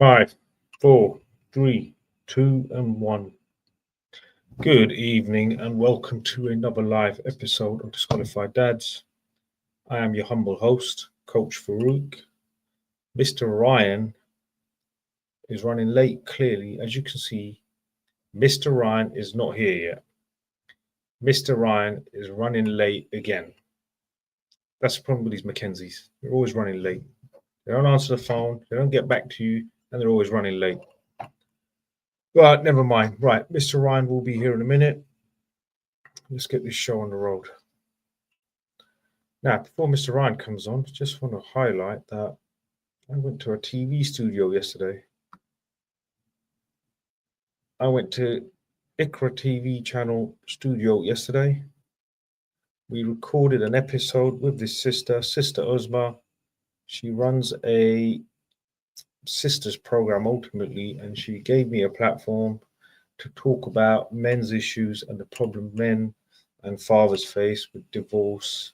5, 4, 3, 2, and 1. Good evening and welcome to another live episode of Disqualified Dads. I am your humble host, Coach Farouk. Mr. Ryan is running late, clearly. As you can see, Mr. Ryan is not here yet. Mr. Ryan is running late again. That's the problem with these Mackenzies. They're always running late. They don't answer the phone, they don't get back to you, and they're always running late. But never mind. Right, Mr. Ryan will be here in a minute. Let's get this show on the road. Now, before Mr. Ryan comes on, just want to highlight that I went to a TV studio yesterday. I went to ICRA TV channel studio yesterday. We recorded an episode with this Sister Uzma. She runs a sisters program ultimately, and she gave me a platform to talk about men's issues and the problem men and fathers face with divorce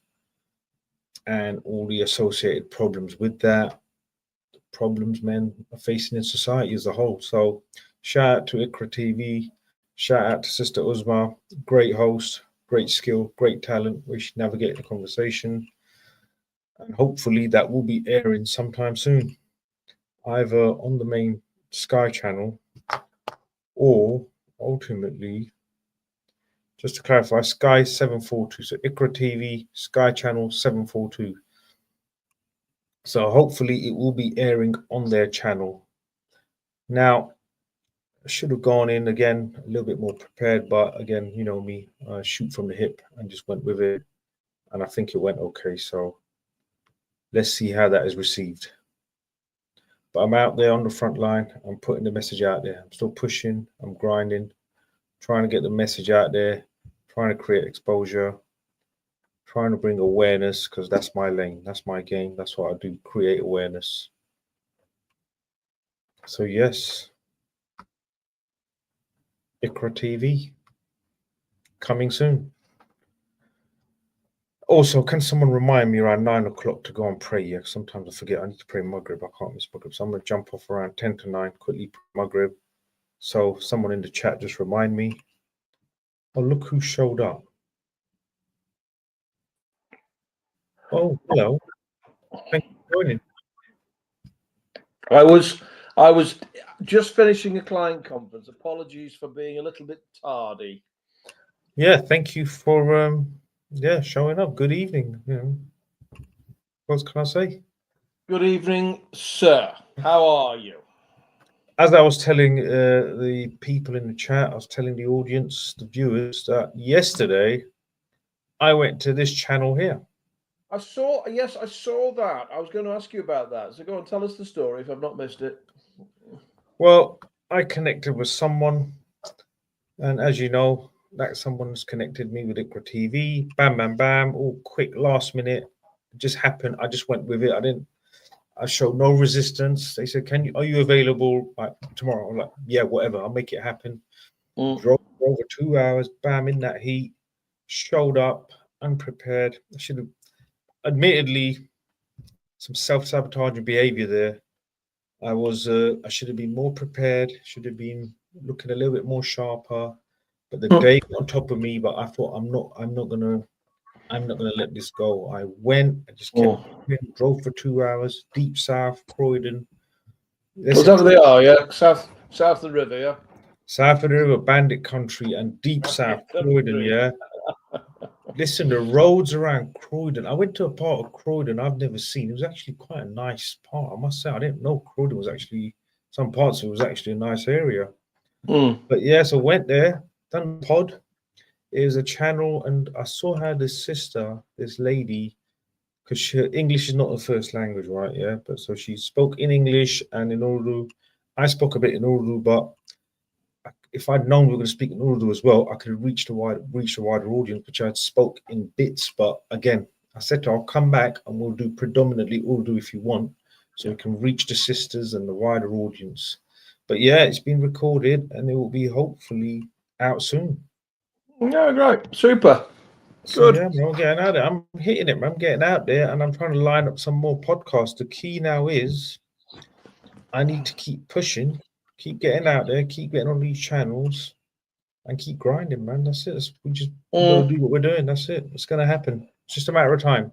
and all the associated problems with that, the problems men are facing in society as a whole. So shout out to ICRA TV, shout out to Sister Uzma, great host, great skill, great talent. We should navigate the conversation, and hopefully that will be airing sometime soon, either on the main Sky channel or ultimately, just to clarify, Sky 742. So ICRA TV, Sky channel 742. So hopefully it will be airing on their channel. Now, I should have gone in again a little bit more prepared, but again, you know me, shoot from the hip and just went with it. And I think it went okay. So let's see how that is received. But I'm out there on the front line. I'm putting the message out there. I'm still pushing. I'm grinding, trying to get the message out there, trying to create exposure, trying to bring awareness, because that's my lane. That's my game. That's what I do, create awareness. So yes, ICRA TV, coming soon. Also, can someone remind me around 9 o'clock to go and pray? Yeah, sometimes I forget. I need to pray Maghrib. I can't miss Maghrib. So I'm going to jump off around 10 to 9, quickly pray Maghrib. So someone in the chat just remind me. Oh, look who showed up. Oh, hello. Thank you for joining. I was just finishing a client conference. Apologies for being a little bit tardy. Yeah, thank you for showing up. Good evening. What can I say? Good evening, sir. How are you? As I was telling the people in the chat, I was telling the audience, the viewers, that yesterday I went to this channel here. I saw that. I was going to ask you about that. So go and tell us the story if I've not missed it. Well, I connected with someone, and as you know, that someone's connected me with ICRA TV. Bam, bam, bam, all quick, last minute. It just happened. I just went with it. I showed no resistance. They said, are you available like tomorrow? I'm like, yeah, whatever, I'll make it happen. Drove over 2 hours, bam, in that heat, showed up unprepared. I should have, admittedly, some self-sabotaging behavior there. I should have been more prepared, should have been looking a little bit more sharper, but the day got on top of me. But I thought I'm not gonna let this go. I went, I just kept drove for 2 hours, deep south, Croydon. Was that where they are, yeah? South of the river, yeah? South of the river, bandit country, and deep south, Croydon, yeah? Listen, the roads around Croydon, I went to a part of Croydon I've never seen. It was actually quite a nice part, I must say. I didn't know Croydon was actually, some parts of it was actually a nice area. But yeah, so went there, done pod. It was a channel, and I saw how this sister, this lady, because English is not her first language, right? Yeah, but so she spoke in English and in Urdu. I spoke a bit in Urdu, but if I'd known we were going to speak in Urdu as well, I could have reached a wider audience, which I'd spoke in bits. But again, I said to her, I'll come back and we'll do predominantly Urdu if you want, so we can reach the sisters and the wider audience. But yeah, it's been recorded and it will be hopefully out soon. Yeah, great. Super. So, yeah, I'm getting out there. I'm hitting it, man. I'm getting out there and I'm trying to line up some more podcasts. The key now is I need to keep pushing, keep getting out there, keep getting on these channels, and keep grinding, man. That's it. We got to do what we're doing. That's it. It's going to happen. It's just a matter of time.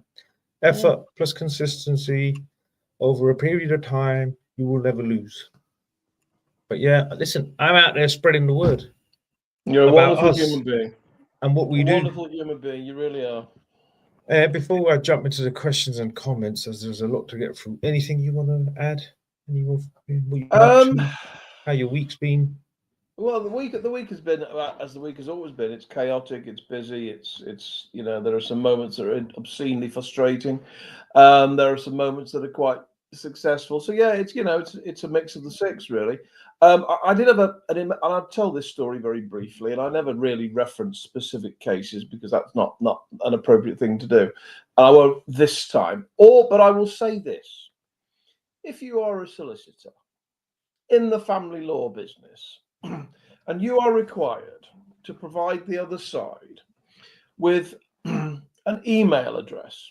Effort plus consistency over a period of time, you will never lose. But yeah, listen, I'm out there spreading the word. You're a about wonderful us human being. and what we A do. wonderful human being. You really are. Before I jump into the questions and comments, as there's a lot to get through, anything you want to add? What you've been up to? How your week's been? Well, the week has been as the week has always been. It's chaotic. It's busy. It's there are some moments that are obscenely frustrating. There are some moments that are quite successful. So yeah, it's a mix of the six really. I did have and I've told this story very briefly, and I never really reference specific cases because that's not an appropriate thing to do. And I won't this time. But I will say this: if you are a solicitor in the family law business, and you are required to provide the other side with an email address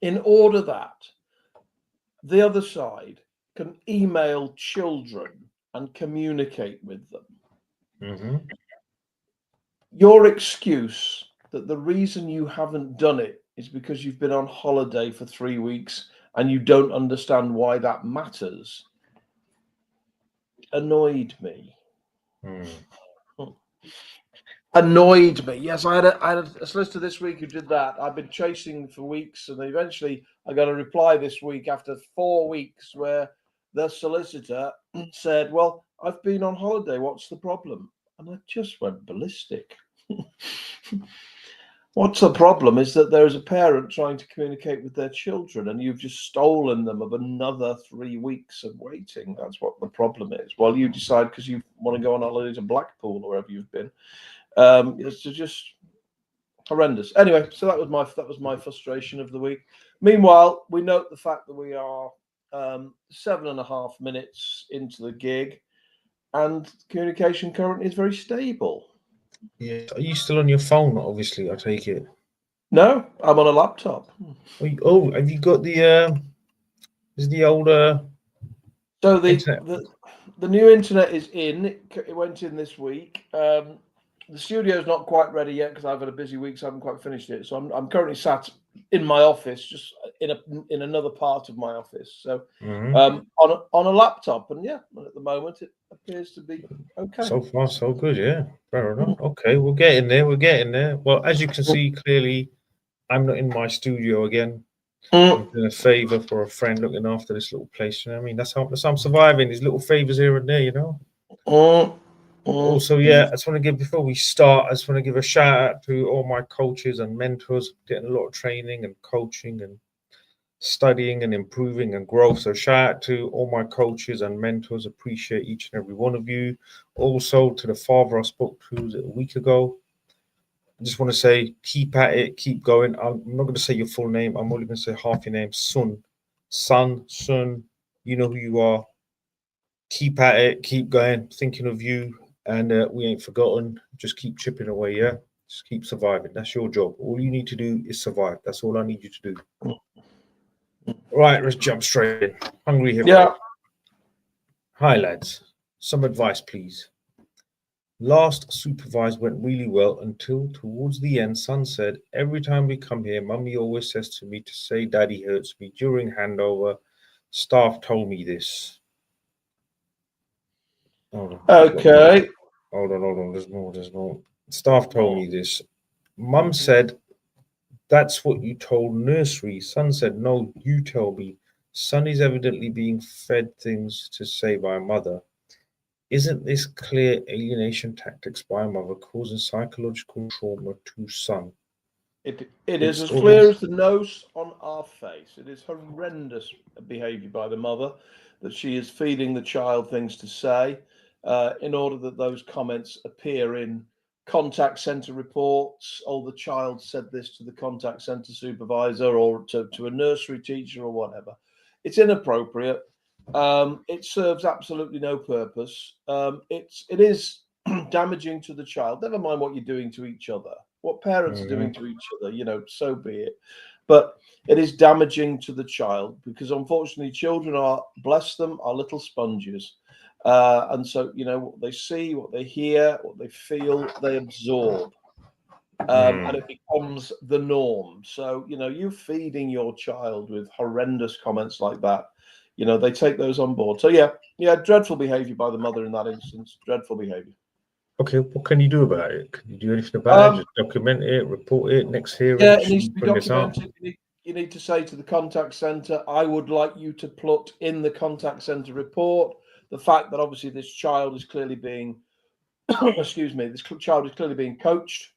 in order that the other side can email children and communicate with them. Mm-hmm. Your excuse that the reason you haven't done it is because you've been on holiday for 3 weeks and you don't understand why that matters annoyed me. Annoyed me. Yes, I had a solicitor this week who did that. I've been chasing for weeks, and eventually I got a reply this week after 4 weeks where the solicitor said, "Well, I've been on holiday. What's the problem?" And I just went ballistic. What's the problem is that there is a parent trying to communicate with their children, and you've just stolen them of another 3 weeks of waiting. That's what the problem is. While you decide because you want to go on holiday to Blackpool or wherever you've been. It's just horrendous. Anyway, so that was my frustration of the week. Meanwhile, we note the fact that we are 7.5 minutes into the gig, and communication currently is very stable. Yeah. Are you still on your phone? Obviously, I take it. No, I'm on a laptop. Have you got the? Is the older? So internet? the new internet is in. It went in this week. The studio's not quite ready yet because I've had a busy week, so I haven't quite finished it. So I'm currently sat in my office, just in another part of my office. So on a laptop, and yeah, at the moment it appears to be okay. So far, so good. Yeah, fair enough. Okay, we're getting there. We're getting there. Well, as you can see clearly, I'm not in my studio again. I'm doing a favor for a friend looking after this little place. You know what I mean? That's how I'm surviving. These little favors here and there. You know. Also, yeah, I just want to give, before we start, I just want to give a shout out to all my coaches and mentors, getting a lot of training and coaching and studying and improving and growth. So shout out to all my coaches and mentors. Appreciate each and every one of you. Also to the father I spoke to a week ago. I just want to say, keep at it, keep going. I'm not going to say your full name. I'm only going to say half your name. Sun, you know who you are. Keep at it, keep going, thinking of you, and we ain't forgotten. Just keep chipping away, yeah? Just keep surviving. That's your job. All you need to do is survive. That's all I need you to do. Right, let's jump straight in. Hungry Hippo. Yeah. Hi, lads. Some advice, please. Last supervised went really well until towards the end, Son said, every time we come here, Mummy always says to me to say Daddy hurts me during handover. Staff told me this. Hold on. Okay. Hold on. There's more. Staff told me this. Mum said, that's what you told nursery. Son said, no, you tell me. Son is evidently being fed things to say by mother. Isn't this clear alienation tactics by mother causing psychological trauma to son? It is as clear as the nose on our face. It is horrendous behaviour by the mother that she is feeding the child things to say in order that those comments appear in contact centre reports. Oh, the child said this to the contact centre supervisor or to a nursery teacher or whatever. It's inappropriate. It serves absolutely no purpose. It is damaging to the child. Never mind what you're doing to each other. What parents are doing to each other, so be it. but it is damaging to the child because unfortunately children are, bless them, are little sponges. And so, you know, what they see, what they hear, what they feel, they absorb. And it becomes the norm. So, you know, you feeding your child with horrendous comments like that, you know, they take those on board. So yeah, dreadful behavior by the mother in that instance. Dreadful behavior. Okay, what can you do about it? Can you do anything about it? Just document it, report it, next hearing? Yeah, it needs to be documented. You need to say to the contact centre, I would like you to put in the contact centre report the fact that obviously this child is clearly being, excuse me, this child is clearly being coached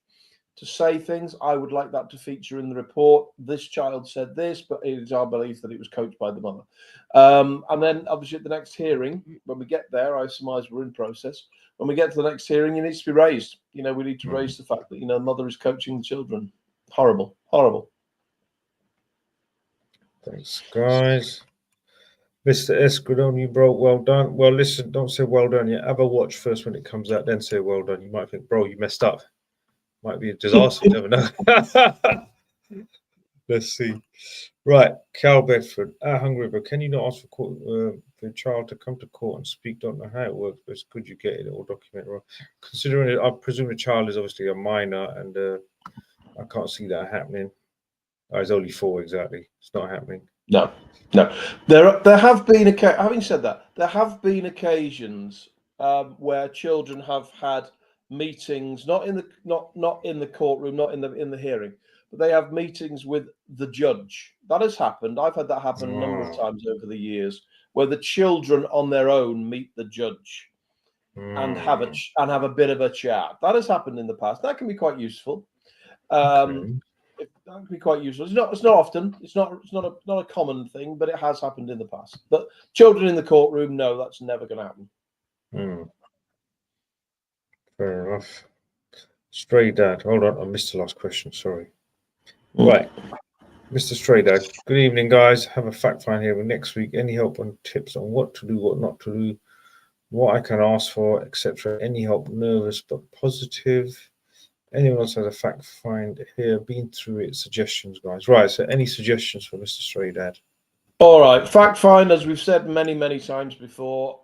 to say things. I would like that to feature in the report. This child said this, but it is our belief that it was coached by the mother. And then obviously at the next hearing, when we get there, I surmise we're in process. When we get to the next hearing, it needs to be raised. You know, we need to raise the fact that, you know, mother is coaching the children. Horrible, horrible. Thanks, guys. Mr. Escudon, bro, well done. Well, listen, don't say well done yet. Have a watch first when it comes out, then say well done. You might think, bro, you messed up. Might be a disaster. You never know. Let's see. Right, Cal Bedford. Hungry River, can you not ask for court, for the child to come to court and speak? Don't know how it works, but it's good you get it or document it. Considering it, I presume the child is obviously a minor, and I can't see that happening. Oh, he's only 4, exactly. It's not happening. No. There have been, having said that, there have been occasions where children have had meetings, not in the courtroom, not in the hearing, but they have meetings with the judge. That has happened. I've had that happen a number of times over the years, where the children on their own meet the judge and have a bit of a chat. That has happened in the past. That can be quite useful. That can be quite useful. It's not often. It's not a common thing, but it has happened in the past. But children in the courtroom, no, that's never going to happen. Fair enough. Stray Dad. Hold on, I missed the last question. Sorry. Right. Mr. Stray Dad. Good evening, guys. Have a fact find here next week. Any help on tips on what to do, what not to do, what I can ask for, etc. Any help? Nervous but positive. Anyone else has a fact find here? Been through it. Suggestions, guys. Right. So, any suggestions for Mr. Stray Dad? All right. Fact find, as we've said many times before,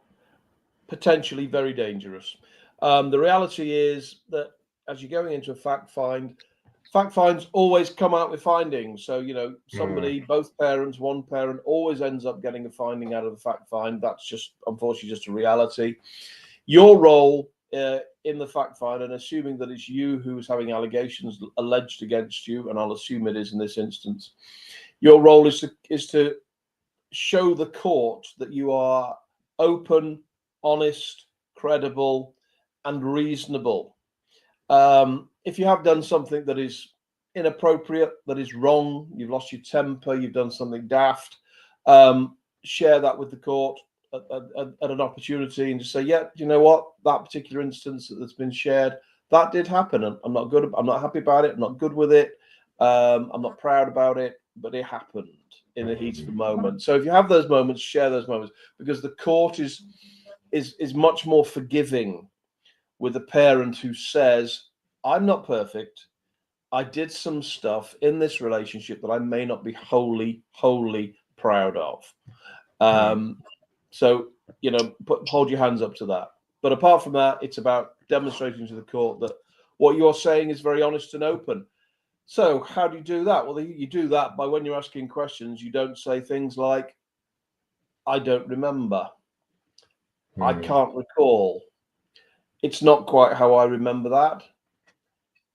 potentially very dangerous. The reality is that as you're going into a fact finds always come out with findings. So, you know, somebody, both parents, one parent always ends up getting a finding out of the fact find. That's just, unfortunately, just a reality. Your role in the fact find, and assuming that it's you who's having allegations alleged against you, and I'll assume it is in this instance, your role is to show the court that you are open, honest, credible, and reasonable. If you have done something that is inappropriate, that is wrong, you've lost your temper, you've done something daft, share that with the court at an opportunity and just say, yeah, you know what, that particular instance that's been shared, that did happen. And I'm not happy about it. I'm not good with it. I'm not proud about it, but it happened in the heat of the moment. So if you have those moments, share those moments, because the court is much more forgiving with a parent who says, I'm not perfect. I did some stuff in this relationship that I may not be wholly proud of. So, you know, hold your hands up to that. But apart from that, it's about demonstrating to the court that what you're saying is very honest and open. So how do you do that? Well, you do that by, when you're asking questions, you don't say things like, I don't remember. I can't recall. It's not quite how I remember that.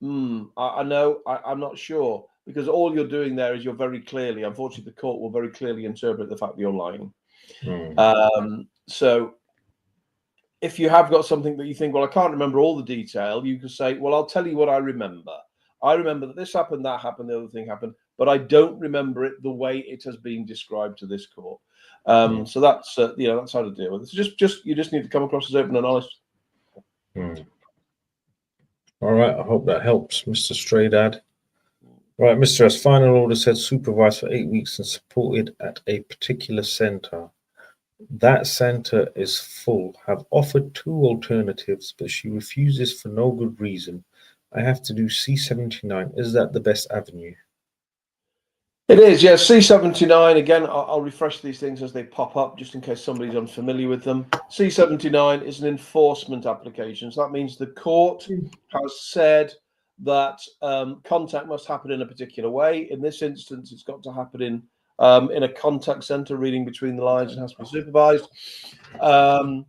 I know, I'm not sure. Because all you're doing there is you're very clearly, unfortunately, the court will very clearly interpret the fact that you're lying. So if you have got something that you think, well, I can't remember all the detail, you can say, well, I'll tell you what I remember. I remember that this happened, that happened, the other thing happened, but I don't remember it the way it has been described to this court. So that's you know, that's how to deal with it. Just you just need to come across as open and honest. All right, I hope that helps, Mr. Stray Dad. Right, Mr. S, final order said supervised for 8 weeks and supported at a particular centre. That centre is full. Have offered 2 alternatives, but she refuses for no good reason. I have to do C79. Is that the best avenue? It is, yes. C79, again, I'll refresh these things as they pop up, just in case somebody's unfamiliar with them. C79 is an enforcement application. So that means the court has said that contact must happen in a particular way. In this instance, it's got to happen in a contact center, reading between the lines, and has to be supervised. And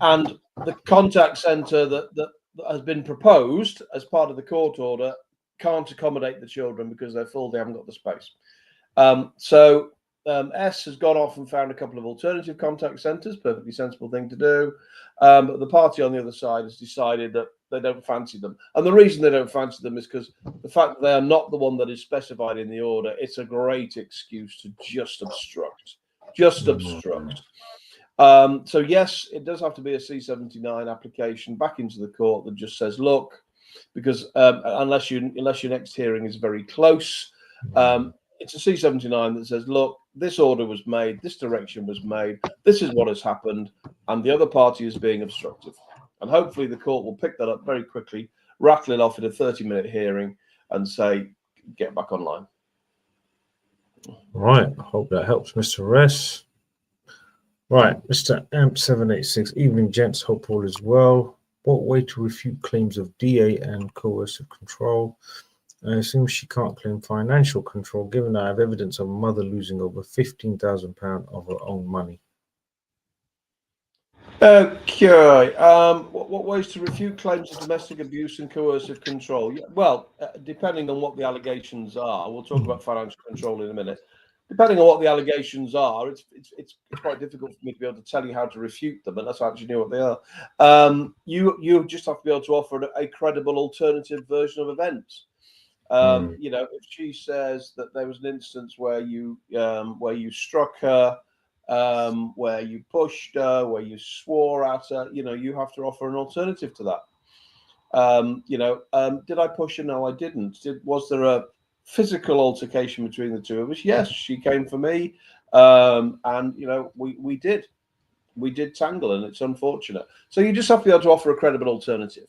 the contact center that has been proposed as part of the court order can't accommodate the children because they're full, they haven't got the space. So S has gone off and found a couple of alternative contact centres, perfectly sensible thing to do. But the party on the other side has decided that they don't fancy them. And the reason they don't fancy them is because the fact that they are not the one that is specified in the order, it's a great excuse to just obstruct. So yes, it does have to be a C79 application back into the court that just says, look, because unless your next hearing is very close, it's a C79 that says, look, this order was made, this direction was made, this is what has happened, and the other party is being obstructive. And hopefully the court will pick that up very quickly, rattle it off in a 30-minute hearing and say, get back online. Right, I hope that helps, Mr. Ress. Right, Mr. AMP786, evening gents, hope all is well. What way to refute claims of DA and coercive control? I assume she can't claim financial control, given I have evidence of a mother losing over £15,000 of her own money. Okay. What ways to refute claims of domestic abuse and coercive control? Well, depending on what the allegations are, we'll talk about financial control in a minute. Depending on what the allegations are, it's quite difficult for me to be able to tell you how to refute them unless I actually know what they are. You just have to be able to offer a credible alternative version of events. You know, if she says that there was an instance where you struck her, where you pushed her, where you swore at her, you know, you have to offer an alternative to that. You know, did I push her? No, I didn't. Was there a physical altercation between the two of us? Yes, she came for me, and you know, we did tangle, and it's unfortunate. So you just have to be able to offer a credible alternative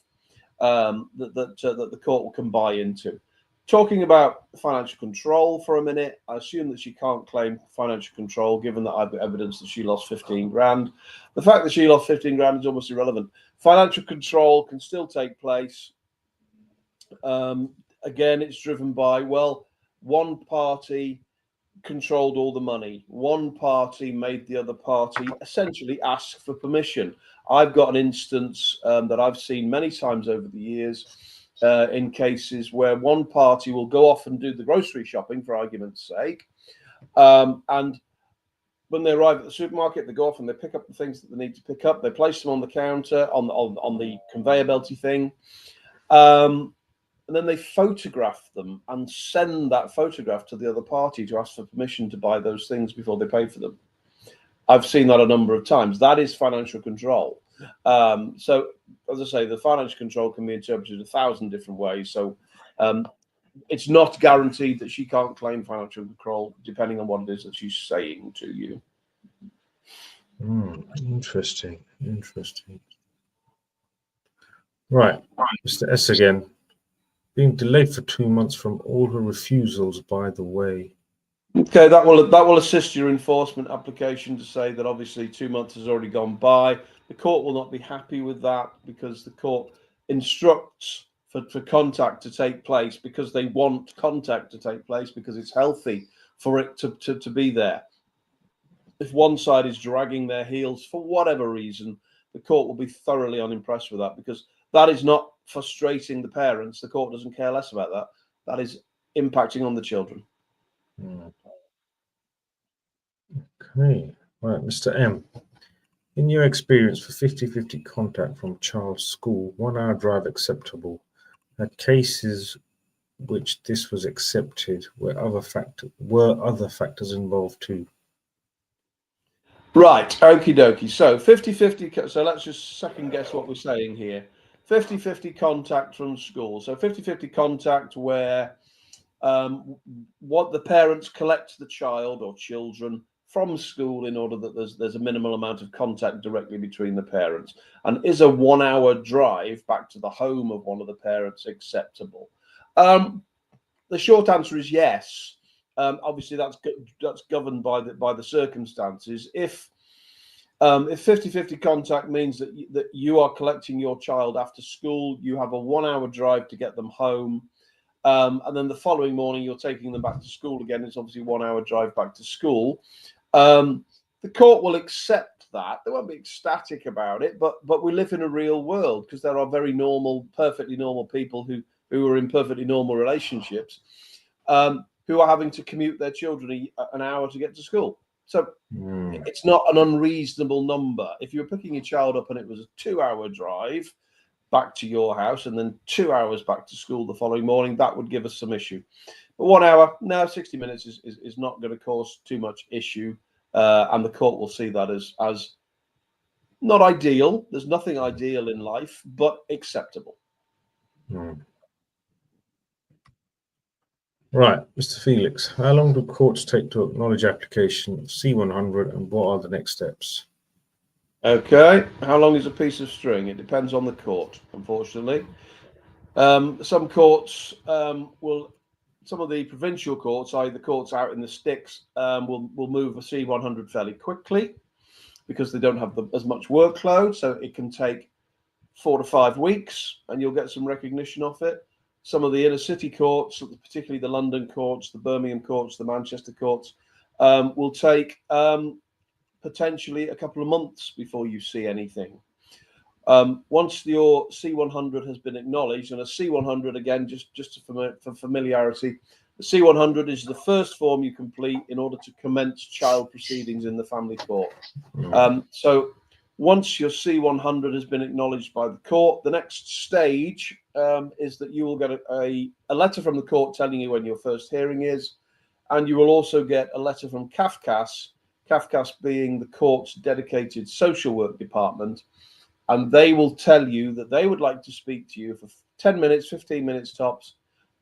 that the court can buy into. Talking about financial control for a minute, I assume that she can't claim financial control given that I've got evidence that she lost 15 grand. The fact that she lost 15 grand is almost irrelevant. Financial control can still take place. Again, it's driven by, well, one party controlled all the money. One party made the other party essentially ask for permission. I've got an instance that I've seen many times over the years in cases where one party will go off and do the grocery shopping, for argument's sake, and when they arrive at the supermarket, they go off and they pick up the things that they need to pick up. They place them on the counter, on the conveyor belty thing, and then they photograph them and send that photograph to the other party to ask for permission to buy those things before they pay for them. I've seen that a number of times. That is financial control. So, as I say, the financial control can be interpreted 1,000 different ways. So, it's not guaranteed that she can't claim financial control, depending on what it is that she's saying to you. Interesting. Right, Mr. S again. Being delayed for 2 months from all her refusals, by the way. Okay, that will assist your enforcement application to say that obviously 2 months has already gone by. The court will not be happy with that because the court instructs for contact to take place because they want contact to take place because it's healthy for it to be there. If one side is dragging their heels for whatever reason, the court will be thoroughly unimpressed with that because that is not frustrating the parents. The court doesn't care less about that. That is impacting on the children. Okay, right, Mr. M. In your experience for 50-50 contact from child's school, 1 hour drive acceptable? Had cases which this was accepted were other factors involved too? Right, okie dokie. So 50-50, so let's just second guess what we're saying here. 50-50 contact from school. So 50-50 contact where what the parents collect the child or children from school in order that there's a minimal amount of contact directly between the parents. And is a 1 hour drive back to the home of one of the parents acceptable? The short answer is yes. Obviously, that's governed by the circumstances. If 50-50 contact means that you are collecting your child after school, you have a 1 hour drive to get them home, and then the following morning you're taking them back to school again. It's obviously 1 hour drive back to school. The court will accept that. They won't be ecstatic about it, but we live in a real world, because there are very normal, perfectly normal people who are in perfectly normal relationships, who are having to commute their children an hour to get to school. So it's not an unreasonable number. If you were picking your child up and it was a 2 hour drive back to your house and then 2 hours back to school the following morning, that would give us some issue. But 1 hour, now 60 minutes is not going to cause too much issue. And the court will see that as not ideal. There's nothing ideal in life, but acceptable. Right, Mr. Felix, how long do courts take to acknowledge application of C100, and what are the next steps? Okay, how long is a piece of string? It depends on the court, unfortunately. Some courts some of the provincial courts, i.e. the courts out in the sticks, will move a C100 fairly quickly, because they don't have as much workload, so it can take 4 to 5 weeks and you'll get some recognition of it. Some of the inner city courts, particularly the London courts, the Birmingham courts, the Manchester courts, will take potentially a couple of months before you see anything. Once your C100 has been acknowledged, and a C100, again, just for familiarity, the C100 is the first form you complete in order to commence child proceedings in the family court. So once your C100 has been acknowledged by the court, the next stage is that you will get a letter from the court telling you when your first hearing is, and you will also get a letter from CAFCAS being the court's dedicated social work department, and they will tell you that they would like to speak to you for 10 minutes, 15 minutes tops,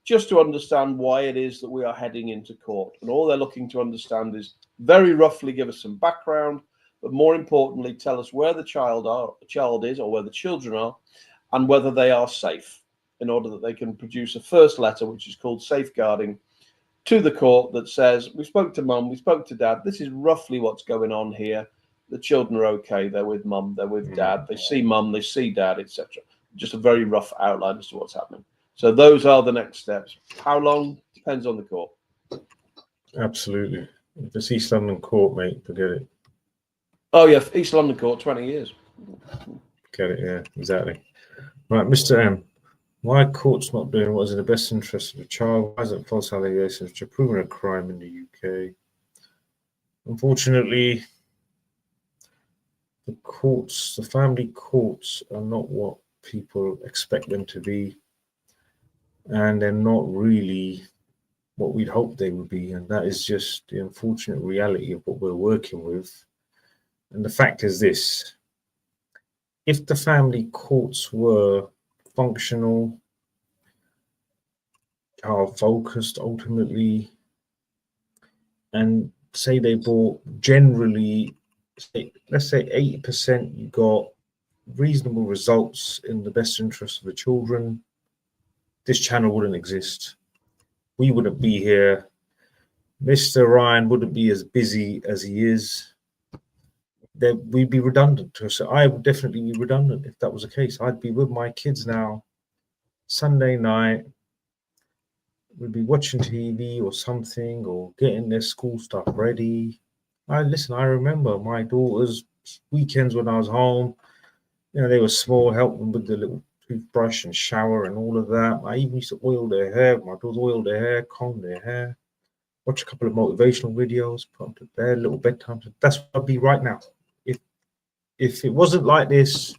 just to understand why it is that we are heading into court. And all they're looking to understand is, very roughly, give us some background, but more importantly, tell us where the child is, or where the children are, and whether they are safe, in order that they can produce a first letter, which is called safeguarding, to the court that says, we spoke to mum, we spoke to dad, this is roughly what's going on here. The children are okay, they're with mum, they're with dad, they see mum, they see dad, etc. Just a very rough outline as to what's happening. So those are the next steps. How long? Depends on the court. Absolutely. If it's East London court, mate, forget it. Oh yeah, East London court, 20 years. Get it, yeah, exactly. Right, Mr. M, why are courts not doing what is in the best interest of the child? Why isn't false allegations which are proven a crime in the UK? Unfortunately, the courts, the family courts, are not what people expect them to be, and they're not really what we'd hope they would be, and that is just the unfortunate reality of what we're working with. And the fact is this: if the family courts were functional, child-focused ultimately, and say they brought generally, let's say 80%, you got reasonable results in the best interest of the children, this channel wouldn't exist. We wouldn't be here. Mr. Ryan wouldn't be as busy as he is. We'd be redundant to us. I would definitely be redundant if that was the case. I'd be with my kids now, Sunday night. We'd be watching TV or something, or getting their school stuff ready. I remember my daughter's weekends when I was home. You know, they were small, help them with the little toothbrush and shower and all of that. I even used to oil their hair. My daughters oiled their hair, comb their hair, watch a couple of motivational videos, put them to bed, little bedtime. That's what I'd be right now. If it wasn't like this,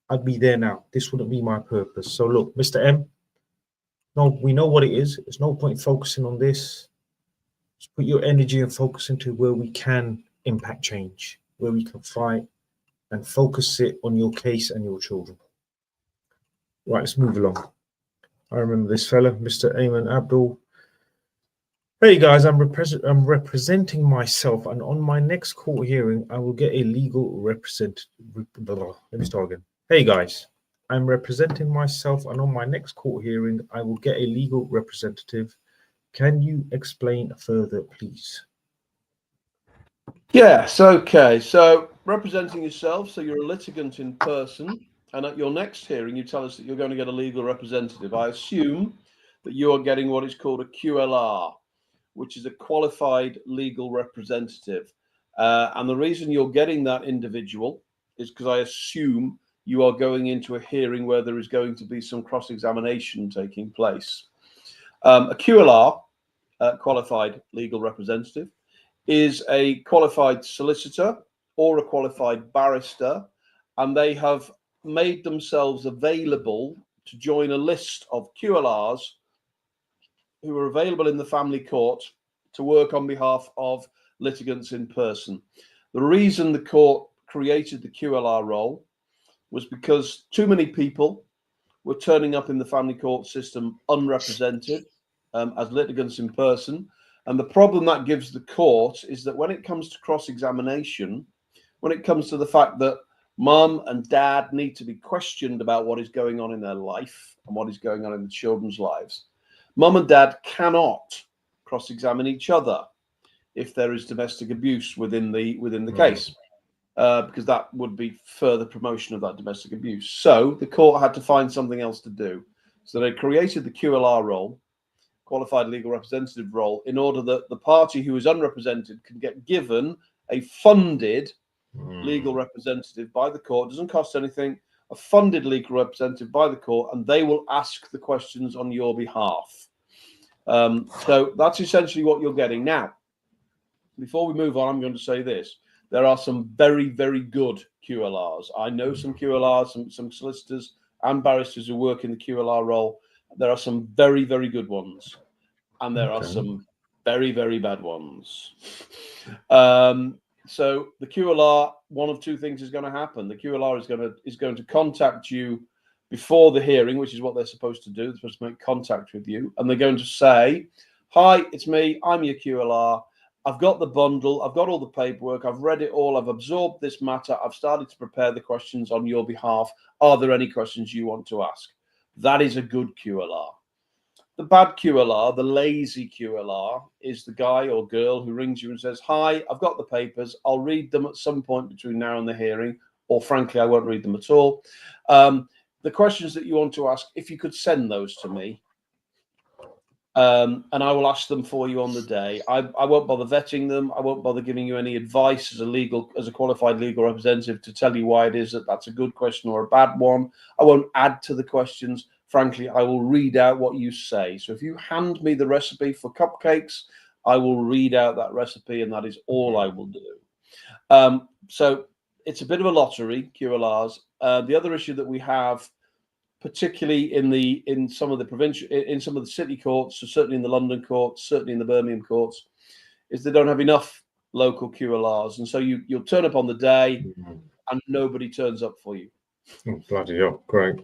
I'd be there now. This wouldn't be my purpose. So look, Mr. M, no, we know what it is. There's no point focusing on this. Just put your energy and focus into where we can impact change, where we can fight, and focus it on your case and your children. Right, let's move along. I remember this fella, Mr. Ayman Abdul. Hey guys, I'm representing myself, and on my next court hearing, I will get a legal representative. Let me start again. Hey guys, I'm representing myself, and on my next court hearing, I will get a legal representative Can you explain further, please? Yes, okay. So representing yourself, so you're a litigant in person, and at your next hearing, you tell us that you're going to get a legal representative. I assume that you are getting what is called a QLR, which is a qualified legal representative. And the reason you're getting that individual is because I assume you are going into a hearing where there is going to be some cross-examination taking place. A QLR, qualified legal representative, is a qualified solicitor or a qualified barrister, and they have made themselves available to join a list of QLRs who are available in the family court to work on behalf of litigants in person. The reason the court created the QLR role was because too many people were turning up in the family court system unrepresented as litigants in person. And the problem that gives the court is that when it comes to cross-examination, when it comes to the fact that mum and dad need to be questioned about what is going on in their life and what is going on in the children's lives, mum and dad cannot cross-examine each other if there is domestic abuse within the case, because that would be further promotion of that domestic abuse. So the court had to find something else to do. So they created the QLR role, qualified legal representative role, in order that the party who is unrepresented can get given a funded legal representative by the court. It doesn't cost anything. A funded legal representative by the court, and they will ask the questions on your behalf. So that's essentially what you're getting. Now, before we move on, I'm going to say this. There are some very, very good QLRs. I know some QLRs, some solicitors and barristers who work in the QLR role. There are some very, very good ones, and there are some very, very bad ones. So the QLR, one of two things is going to happen. The QLR is going to contact you before the hearing, which is what they're supposed to do. They're supposed to make contact with you, and they're going to say, "Hi, it's me. I'm your QLR. I've got the bundle. I've got all the paperwork. I've read it all. I've absorbed this matter. I've started to prepare the questions on your behalf. Are there any questions you want to ask?" That is a good QLR. The bad QLR, the lazy QLR, is the guy or girl who rings you and says, "Hi, I've got the papers. I'll read them at some point between now and the hearing," or frankly, I won't read them at all. The questions that you want to ask, if you could send those to me, and I will ask them for you on the day. I won't bother vetting them. I won't bother giving you any advice as a qualified legal representative to tell you why it is that that's a good question or a bad one. I won't add to the questions. Frankly, I will read out what you say. So if you hand me the recipe for cupcakes, I will read out that recipe, and that is all I will do. So it's a bit of a lottery, QLRs. The other issue that we have, particularly in some of the city courts, so certainly in the London courts, certainly in the Birmingham courts, is they don't have enough local QLRs, and so you'll turn up on the day and nobody turns up for you. Oh, bloody hell, great.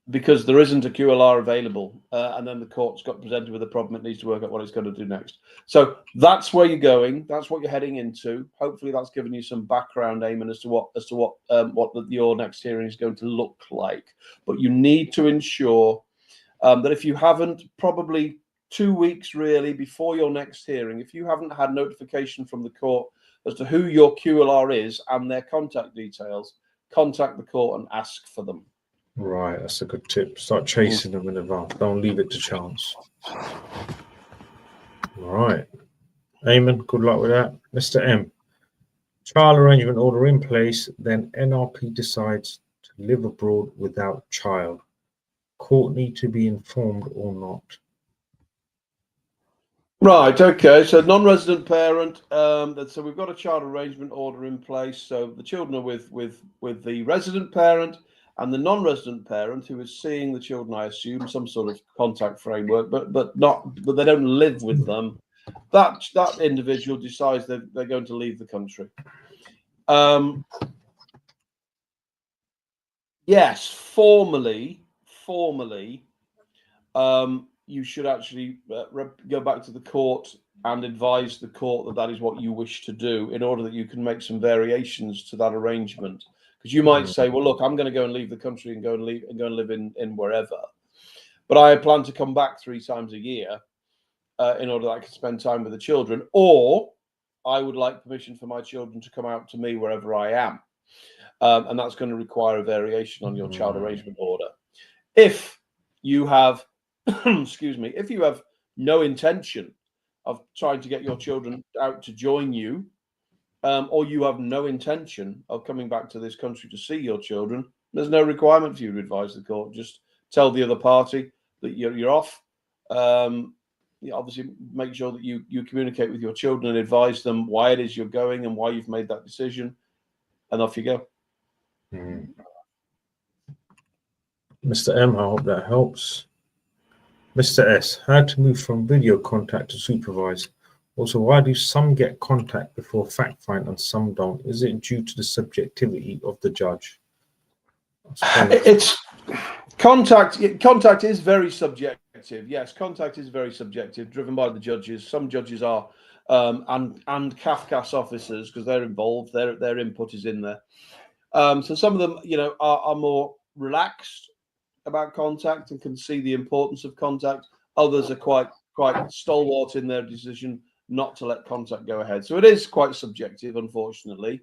Because there isn't a QLR available, and then the court's got presented with a problem. It needs to work out what it's going to do next. So that's where you're going. That's what you're heading into. Hopefully, that's given you some background, Eamon, as to what your next hearing is going to look like. But you need to ensure that if you haven't, probably 2 weeks really before your next hearing, if you haven't had notification from the court as to who your QLR is and their contact details, contact the court and ask for them. Right, that's a good tip. Start chasing them in advance. Don't leave it to chance. All right. Eamon, good luck with that. Mr. M, child arrangement order in place, then NRP decides to live abroad without child. Court need to be informed or not? Right, okay, so non-resident parent, so we've got a child arrangement order in place, so the children are with the resident parent, and the non-resident parent who is seeing the children, I assume, some sort of contact framework, but they don't live with them. That individual decides that they're going to leave the country. Yes, formally, you should actually go back to the court and advise the court that that is what you wish to do, in order that you can make some variations to that arrangement. Because you might say, well, look, I'm going to go and leave the country and go and live in wherever, but I plan to come back 3 times a year. in order that I can spend time with the children, or I would like permission for my children to come out to me wherever I am. And that's going to require a variation on your child arrangement order. If you have, excuse me, if you have no intention of trying to get your children out to join you, or you have no intention of coming back to this country to see your children, there's no requirement for you to advise the court. Just tell the other party that you're off. You obviously make sure that you communicate with your children and advise them why it is you're going and why you've made that decision, and off you go. Mr. M, I hope that helps. Mr. S, how to move from video contact to supervise? Also, why do some get contact before fact find and some don't? Is it due to the subjectivity of the judge? It's contact. Contact is very subjective. Yes, contact is very subjective, driven by the judges. Some judges are, and CAFCAS officers, because they're involved. Their input is in there. So some of them, are more relaxed about contact and can see the importance of contact. Others are quite stalwart in their decision not to let contact go ahead. So it is quite subjective, unfortunately.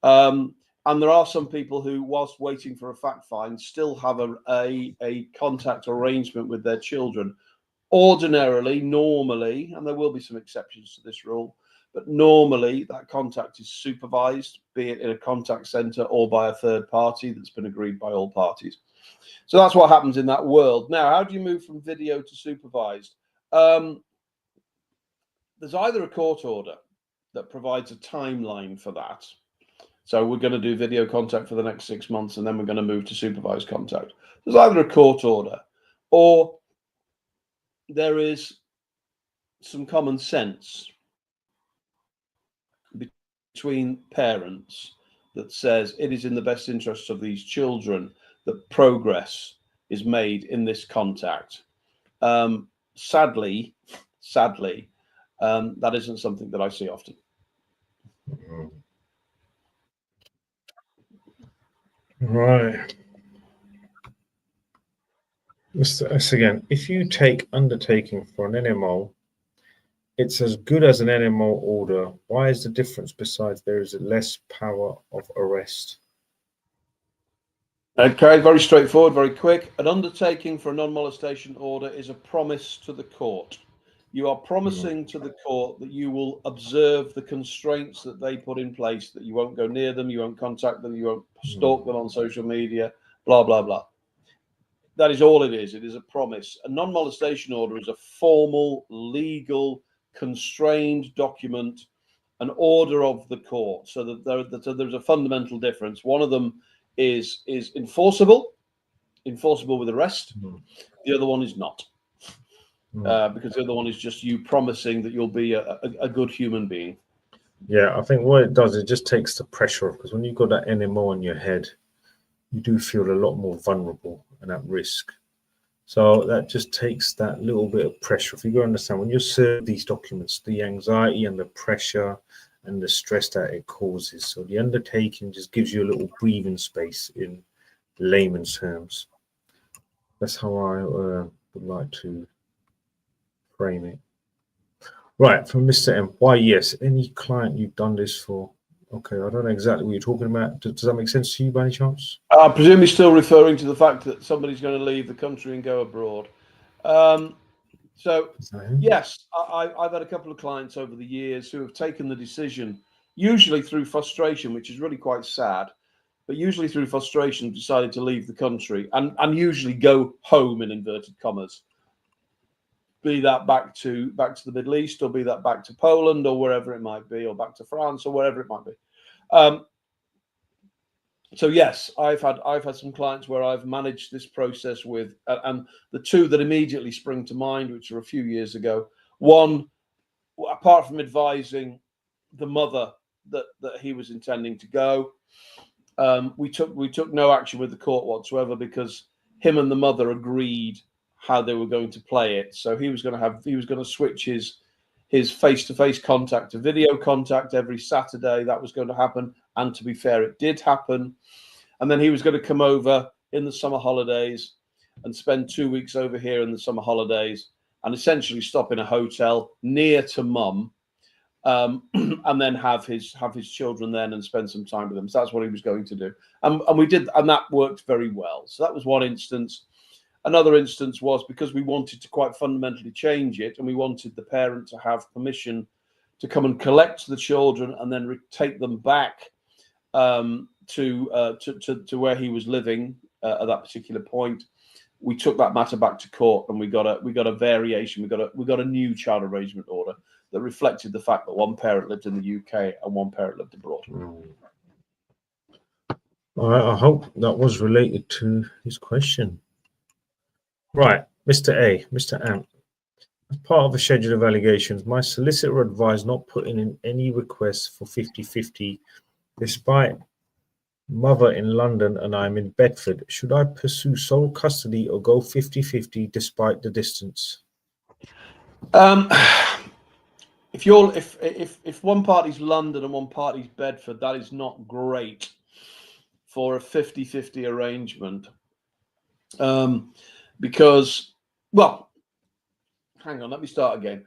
And there are some people who, whilst waiting for a fact find, still have a contact arrangement with their children. Ordinarily, normally, and there will be some exceptions to this rule, but normally that contact is supervised, be it in a contact centre or by a third party that's been agreed by all parties. So that's what happens in that world. Now, how do you move from video to supervised? There's either a court order that provides a timeline for that. So we're going to do video contact for the next 6 months, and then we're going to move to supervised contact. There's either a court order, or there is some common sense between parents that says it is in the best interests of these children that progress is made in this contact. Sadly, that isn't something that I see often. Right. Mr. S again, if you take undertaking for an NMO, it's as good as an NMO order. Why is the difference besides there is less power of arrest? Okay, very straightforward, very quick. An undertaking for a non-molestation order is a promise to the court. You are promising to the court that you will observe the constraints that they put in place, that you won't go near them, you won't contact them, you won't stalk them on social media, blah, blah, blah. That is all it is. It is a promise. A non-molestation order is a formal, legal, constrained document, an order of the court. So that there's a fundamental difference. One of them is enforceable with arrest. The other one is not. Because the other one is just you promising that you'll be a good human being. Yeah, I think what it does, it just takes the pressure off, because when you've got that NMO on your head, you do feel a lot more vulnerable and at risk. So that just takes that little bit of pressure. If you go understand, when you serve these documents, the anxiety and the pressure and the stress that it causes. So the undertaking just gives you a little breathing space in layman's terms. That's how I would like to frame it. Right, from Mr. M. Why, yes, any client you've done this for. Okay, I don't know exactly what you're talking about. Does that make sense to you by any chance? I presume he's still referring to the fact that somebody's going to leave the country and go abroad. So, yes, I've had a couple of clients over the years who have taken the decision, usually through frustration, which is really quite sad, but usually through frustration, decided to leave the country and usually go home in inverted commas. Be that back to the Middle East, or be that back to Poland, or wherever it might be, or back to France, or wherever it might be. So yes, I've had some clients where I've managed this process with, and the two that immediately spring to mind, which are a few years ago. One, apart from advising the mother that he was intending to go, we took no action with the court whatsoever, because him and the mother agreed how they were going to play it. So he was going to switch his face-to-face contact to video contact every Saturday. That was going to happen, and to be fair, it did happen. And then he was going to come over in the summer holidays and spend 2 weeks over here in the summer holidays, and essentially stop in a hotel near to mum, and then have his children then and spend some time with them. So that's what he was going to do, and we did, and that worked very well. So that was one instance. Another instance was because we wanted to quite fundamentally change it, and we wanted the parent to have permission to come and collect the children and then take them back to where he was living at that particular point. We took that matter back to court, and we got a variation. We got a new child arrangement order that reflected the fact that one parent lived in the UK and one parent lived abroad. All right, I hope that was related to his question. Right, Mr. A, Mr. Amp. As part of a schedule of allegations, my solicitor advised not putting in any requests for 50-50 despite mother in London and I'm in Bedford. Should I pursue sole custody or go 50-50 despite the distance? If one party's London and one party's Bedford, that is not great for a 50-50 arrangement. Because, well, hang on, let me start again.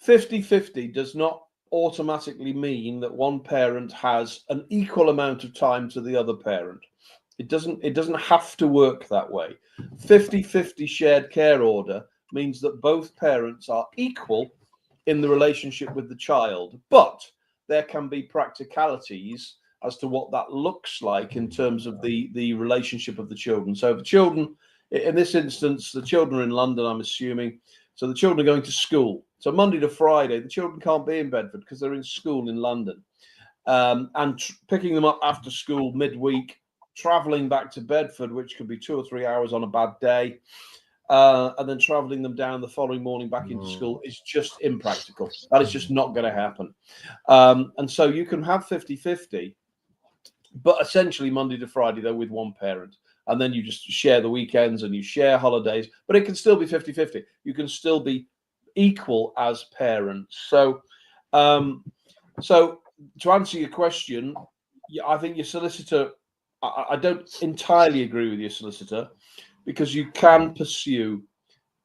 50-50 does not automatically mean that one parent has an equal amount of time to the other parent. It doesn't have to work that way. 50-50 shared care order means that both parents are equal in the relationship with the child, but there can be practicalities as to what that looks like in terms of the relationship of the children. So the children, in this instance, the children are in London, I'm assuming. So the children are going to school. So Monday to Friday, the children can't be in Bedford because they're in school in London. And picking them up after school midweek, traveling back to Bedford, which could be 2 or 3 hours on a bad day, and then traveling them down the following morning back into school is just impractical. That is just not going to happen. And so you can have 50-50, but essentially Monday to Friday, though, with one parent. And then you just share the weekends and you share holidays, but it can still be 50-50. You can still be equal as parents. So, so to answer your question, I think your solicitor, I don't entirely agree with your solicitor, because you can pursue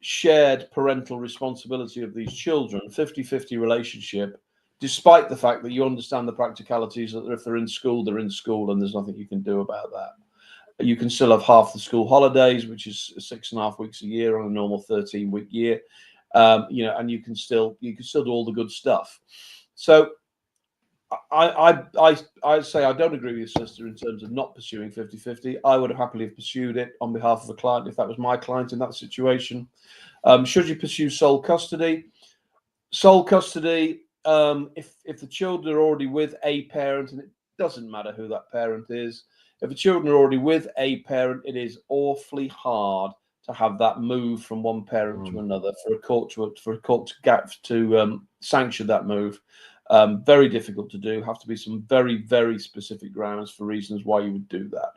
shared parental responsibility of these children, 50-50 relationship, despite the fact that you understand the practicalities that if they're in school, they're in school, and there's nothing you can do about that. You can still have half the school holidays, which is 6.5 weeks a year on a normal 13-week year, and you can still do all the good stuff. So I say I don't agree with your sister in terms of not pursuing 50-50. I would have happily pursued it on behalf of a client if that was my client in that situation. Should you pursue sole custody? Sole custody, if the children are already with a parent, and it doesn't matter who that parent is, if the children are already with a parent, it is awfully hard to have that move from one parent to another, for a court to sanction that move. Very difficult to do. Have to be some very, very specific grounds for reasons why you would do that.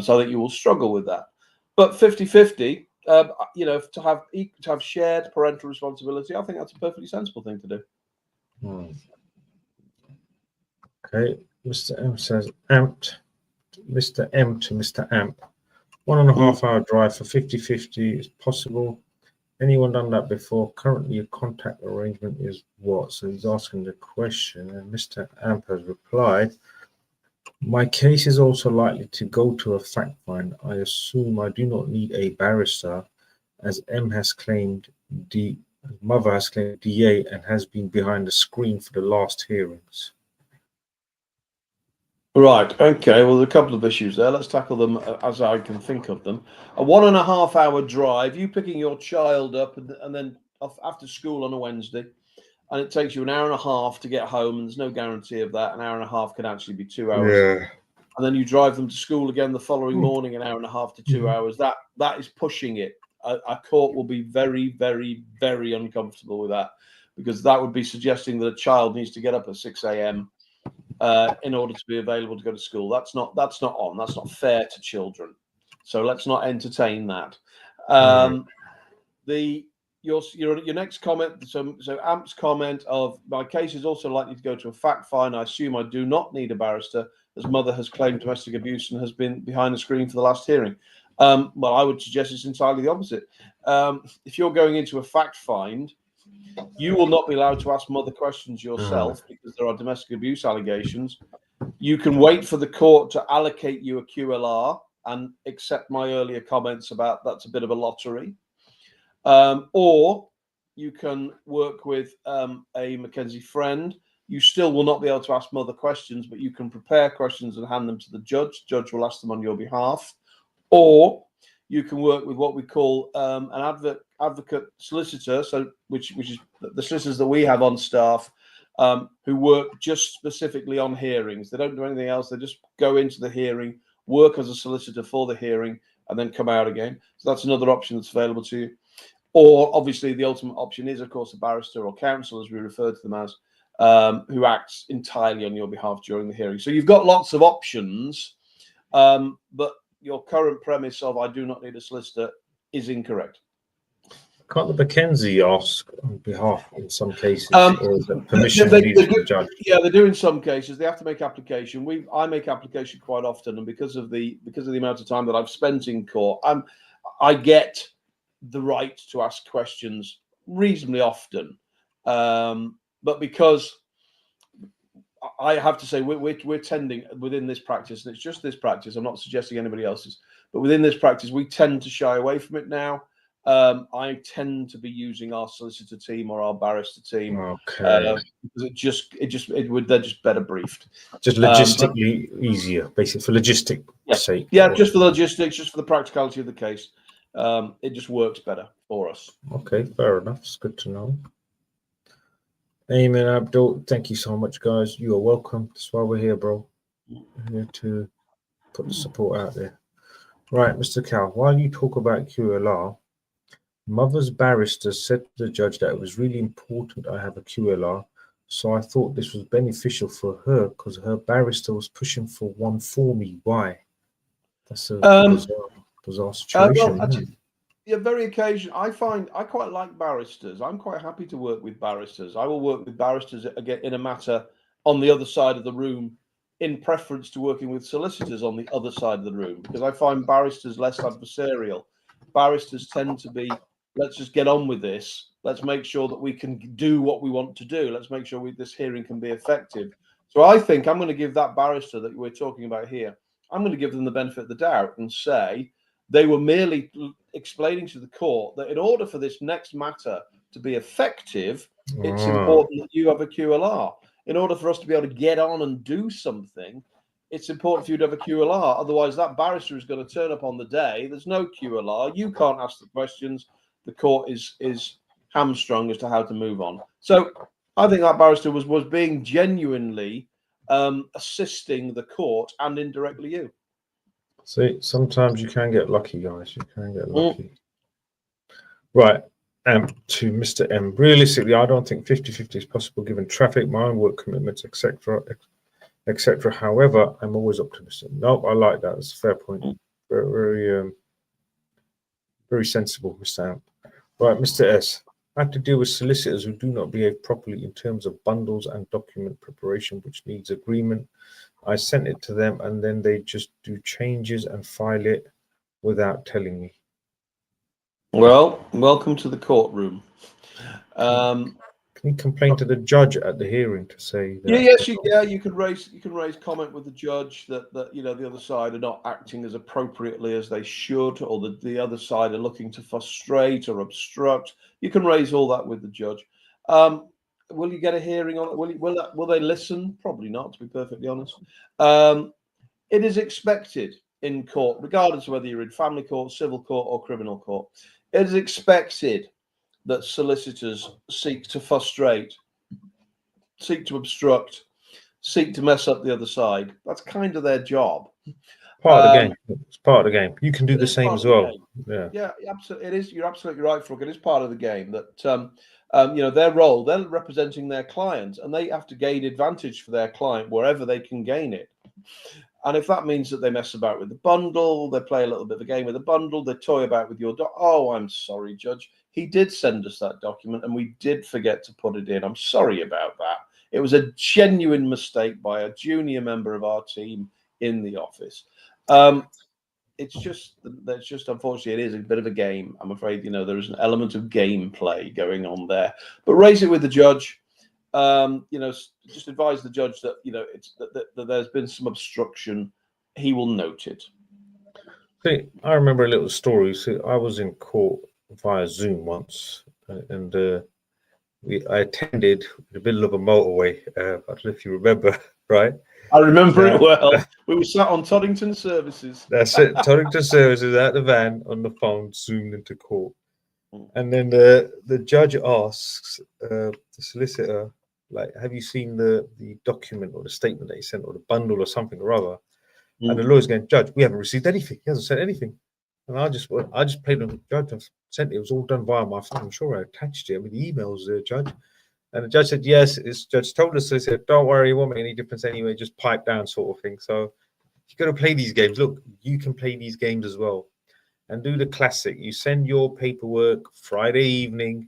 So I think you will struggle with that. But 50-50, to have shared parental responsibility, I think that's a perfectly sensible thing to do. Okay, Mr. M says amped. Mr. M to Mr. Amp. 1.5 hour drive for 50-50 is possible. Anyone done that before? Currently, a contact arrangement is what? So he's asking the question, and Mr. Amp has replied, my case is also likely to go to a fact find. I assume I do not need a barrister, as M has claimed mother has claimed DA and has been behind the screen for the last hearings. Right. Okay. Well, there's a couple of issues there. Let's tackle them as I can think of them. A 1.5 hour drive, you picking your child up and then off after school on a Wednesday, and it takes you an hour and a half to get home, and there's no guarantee of that. An hour and a half can actually be 2 hours. Yeah. And then you drive them to school again the following morning, an hour and a half to 2 hours. That is pushing it. A court will be very, very, very uncomfortable with that, because that would be suggesting that a child needs to get up at 6 a.m. In order to be available to go to school. That's not on. That's not fair to children. So let's not entertain that. Your next comment. So Amp's comment of, my case is also likely to go to a fact find. I assume I do not need a barrister, as mother has claimed domestic abuse and has been behind the screen for the last hearing. Well, I would suggest it's entirely the opposite. If you're going into a fact find, you will not be allowed to ask mother questions yourself because there are domestic abuse allegations. You can wait for the court to allocate you a QLR and accept my earlier comments about that's a bit of a lottery. Or you can work with a Mackenzie friend. You still will not be able to ask mother questions, but you can prepare questions and hand them to the judge. The judge will ask them on your behalf. Or you can work with what we call an advocate solicitor, so which is the solicitors that we have on staff, who work just specifically on hearings. They don't do anything else. They just go into the hearing, work as a solicitor for the hearing, and then come out again. So that's another option that's available to you. Or obviously the ultimate option is, of course, a barrister or counsel, as we refer to them as, who acts entirely on your behalf during the hearing. So you've got lots of options, but your current premise of I do not need a solicitor is incorrect. Can't the Mackenzie ask on behalf in some cases, or is it permission they needed from the judge? Yeah, they do in some cases. They have to make application. I make application quite often, and because of the amount of time that I've spent in court, I get the right to ask questions reasonably often. But because I have to say we're tending within this practice, and it's just this practice, I'm not suggesting anybody else's, but within this practice, we tend to shy away from it now. I tend to be using our solicitor team or our barrister team, because they're just better briefed. Just logistically easier, basically for logistic sake. Yeah, just for the logistics, just for the practicality of the case. It just works better for us. Okay, fair enough. It's good to know. Amen, Abdul. Thank you so much, guys. You are welcome. That's why we're here, bro. We're here to put the support out there. Right, Mr. Cal, while you talk about QLR, Mother's barrister said to the judge that it was really important I have a QLR, so I thought this was beneficial for her because her barrister was pushing for one for me. Why? That's a bizarre situation. Yeah, very occasional. I quite like barristers. I'm quite happy to work with barristers. I will work with barristers again in a matter on the other side of the room, in preference to working with solicitors on the other side of the room, because I find barristers less adversarial. Barristers tend to be, let's just get on with this. Let's make sure that we can do what we want to do. Let's make sure this hearing can be effective. So I think I'm going to give that barrister that we're talking about here, I'm going to give them the benefit of the doubt and say they were merely explaining to the court that in order for this next matter to be effective, it's important that you have a QLR. In order for us to be able to get on and do something, it's important for you to have a QLR. Otherwise, that barrister is going to turn up on the day. There's no QLR. You can't ask the questions. The court is hamstrung as to how to move on. So I think that barrister was being genuinely assisting the court and indirectly you. See, sometimes you can get lucky, guys. You can get lucky. Right. To Mr. M. Realistically, I don't think 50-50 is possible given traffic, my own work commitments, etc., etc. However, I'm always optimistic. Nope, I like that. That's a fair point. Very, very sensible, Mr. M. Right, Mr. S. I have to deal with solicitors who do not behave properly in terms of bundles and document preparation, which needs agreement. I sent it to them, and then they just do changes and file it without telling me. Well, welcome to the courtroom. Can you complain to the judge at the hearing to say that? You can raise comment with the judge that the other side are not acting as appropriately as they should, or that the other side are looking to frustrate or obstruct. You can raise all that with the judge. Will you get a hearing on it? Will they listen? Probably not, to be perfectly honest. It is expected in court, regardless of whether you're in family court, civil court, or criminal court. It is expected that solicitors seek to frustrate, seek to obstruct, seek to mess up the other side. That's kind of their job. Part of the game. It's part of the game. You can do the same as well. Yeah, absolutely. It is. You're absolutely right, Frog. It is part of the game that their role. They're representing their client, and they have to gain advantage for their client wherever they can gain it. And if that means that they mess about with the bundle, they play a little bit of a game with the bundle, they toy about with your oh, I'm sorry, Judge. He did send us that document and we did forget to put it in. I'm sorry about that. It was a genuine mistake by a junior member of our team in the office. it's just unfortunately it is a bit of a game. I'm afraid, there is an element of gameplay going on there. But raise it with the judge. Just advise the judge that it's that there's been some obstruction. He will note it. See, I remember a little story. So I was in court via Zoom once, and I attended in the middle of a motorway. I don't know if you remember, right? I remember it well. We were sat on Toddington Services. That's it. Toddington Services out the van on the phone, zoomed into court. And then the judge asks the solicitor, like, have you seen the document or the statement that he sent or the bundle or something or other? And the lawyer's going, Judge, we haven't received anything. He hasn't sent anything. And I just played on the judge. I sent it. It was all done via my phone. I'm sure I attached it. I mean, the emails, Judge. And the judge said, yes, it's judge told us. So he said, don't worry, it won't make any difference anyway. Just pipe down sort of thing. So you got to play these games. Look, you can play these games as well. And do the classic. You send your paperwork Friday evening.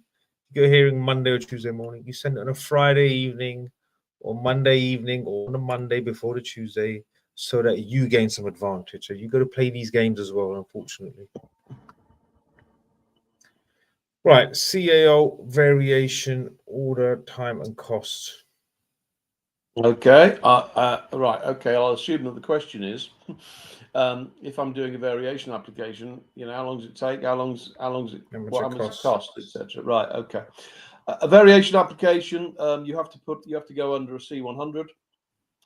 You're hearing Monday or Tuesday morning. You send it on a Friday evening or Monday evening or on a Monday before the Tuesday so that you gain some advantage. So you got to play these games as well, unfortunately. Right, CAO variation, order, time, and cost. Okay. Right. Okay. I'll assume that the question is, if I'm doing a variation application, how long does it take? How long does it cost, etc. Right. Okay. A variation application, you have to go under a C100.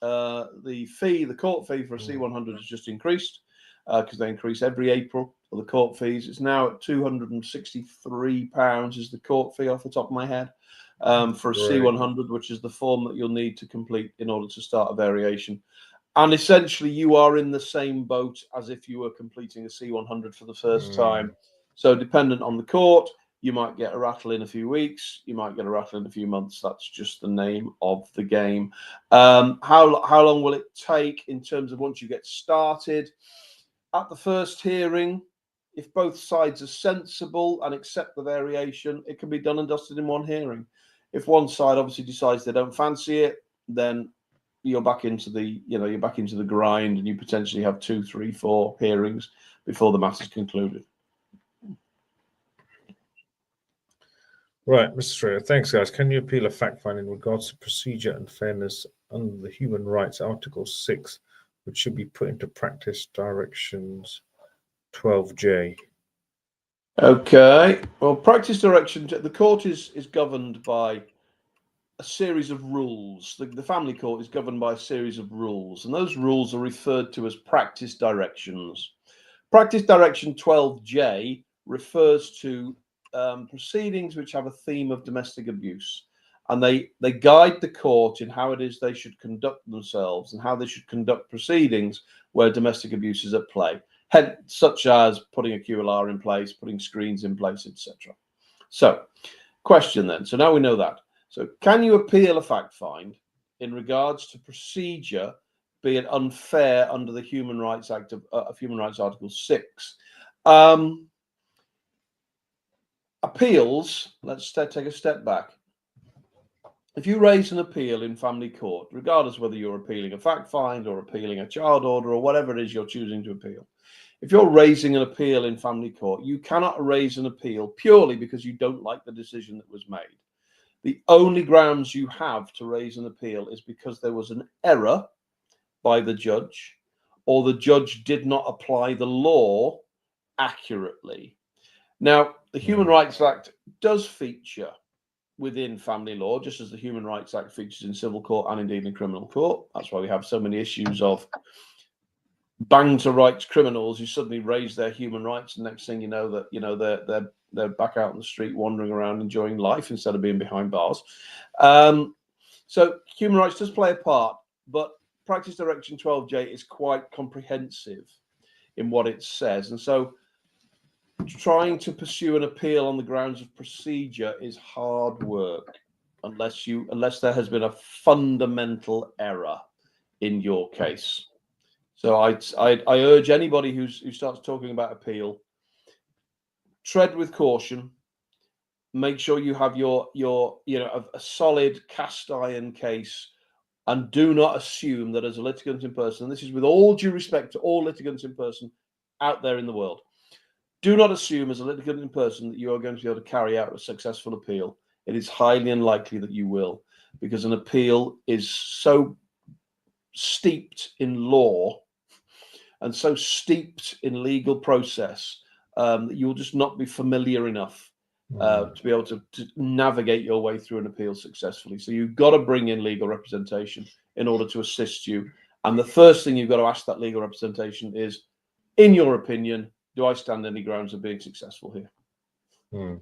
The court fee for a C100 has just increased because they increase every April for the court fees. It's now at £263 is the court fee off the top of my head for a C100, which is the form that you'll need to complete in order to start a variation. And essentially, you are in the same boat as if you were completing a C100 for the first time. So dependent on the court, you might get a rattle in a few weeks. You might get a rattle in a few months. That's just the name of the game. How long will it take in terms of once you get started? At the first hearing, if both sides are sensible and accept the variation, it can be done and dusted in one hearing. If one side obviously decides they don't fancy it, then you're back into the grind, and you potentially have 2, 3, 4 hearings before the matter's concluded. Right, Mr. Strayer, thanks, guys. Can you appeal a fact find in regards to procedure and fairness under the Human Rights Article 6, which should be put into practice, directions 12J? Okay. Well, practice direction, the court is governed by a series of rules. The family court is governed by a series of rules, and those rules are referred to as practice directions. Practice direction 12J refers to proceedings which have a theme of domestic abuse, and they guide the court in how it is they should conduct themselves and how they should conduct proceedings where domestic abuse is at play, such as putting a QLR in place, putting screens in place, etc. So, question then. So now we know that. So can you appeal a fact find in regards to procedure, be it unfair under the Human Rights Act of Human Rights Article 6? Appeals, let's take a step back. If you raise an appeal in family court, regardless whether you're appealing a fact find or appealing a child order or whatever it is you're choosing to appeal, if you're raising an appeal in family court, you cannot raise an appeal purely because you don't like the decision that was made. The only grounds you have to raise an appeal is because there was an error by the judge, or the judge did not apply the law accurately. Now, the Human Rights Act does feature within family law, just as the Human Rights Act features in civil court and indeed in criminal court. That's why we have so many issues of bang to rights criminals who suddenly raise their human rights, and next thing you know that they're back out on the street wandering around enjoying life instead of being behind bars. So human rights does play a part, but practice direction 12J is quite comprehensive in what it says, and so trying to pursue an appeal on the grounds of procedure is hard work unless there has been a fundamental error in your case. So I urge anybody who starts talking about appeal, tread with caution. Make sure you have your a solid cast iron case, and do not assume that as a litigant in person, and this is with all due respect to all litigants in person, out there in the world. Do not assume as a litigant person that you are going to be able to carry out a successful appeal. It is highly unlikely that you will, because an appeal is so steeped in law and so steeped in legal process that you will just not be familiar enough to be able to navigate your way through an appeal successfully. So you've got to bring in legal representation in order to assist you. And the first thing you've got to ask that legal representation is, in your opinion, do I stand any grounds of being successful here?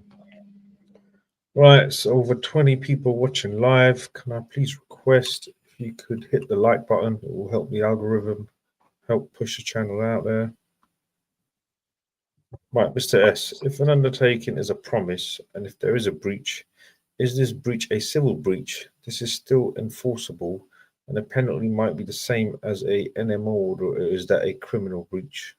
Right, so over 20 people watching live. Can I please request if you could hit the like button? It will help the algorithm, help push the channel out there. Right, Mr. S, if an undertaking is a promise and if there is a breach, is this breach a civil breach? This is still enforceable and the penalty might be the same as a NMO order, or is that a criminal breach?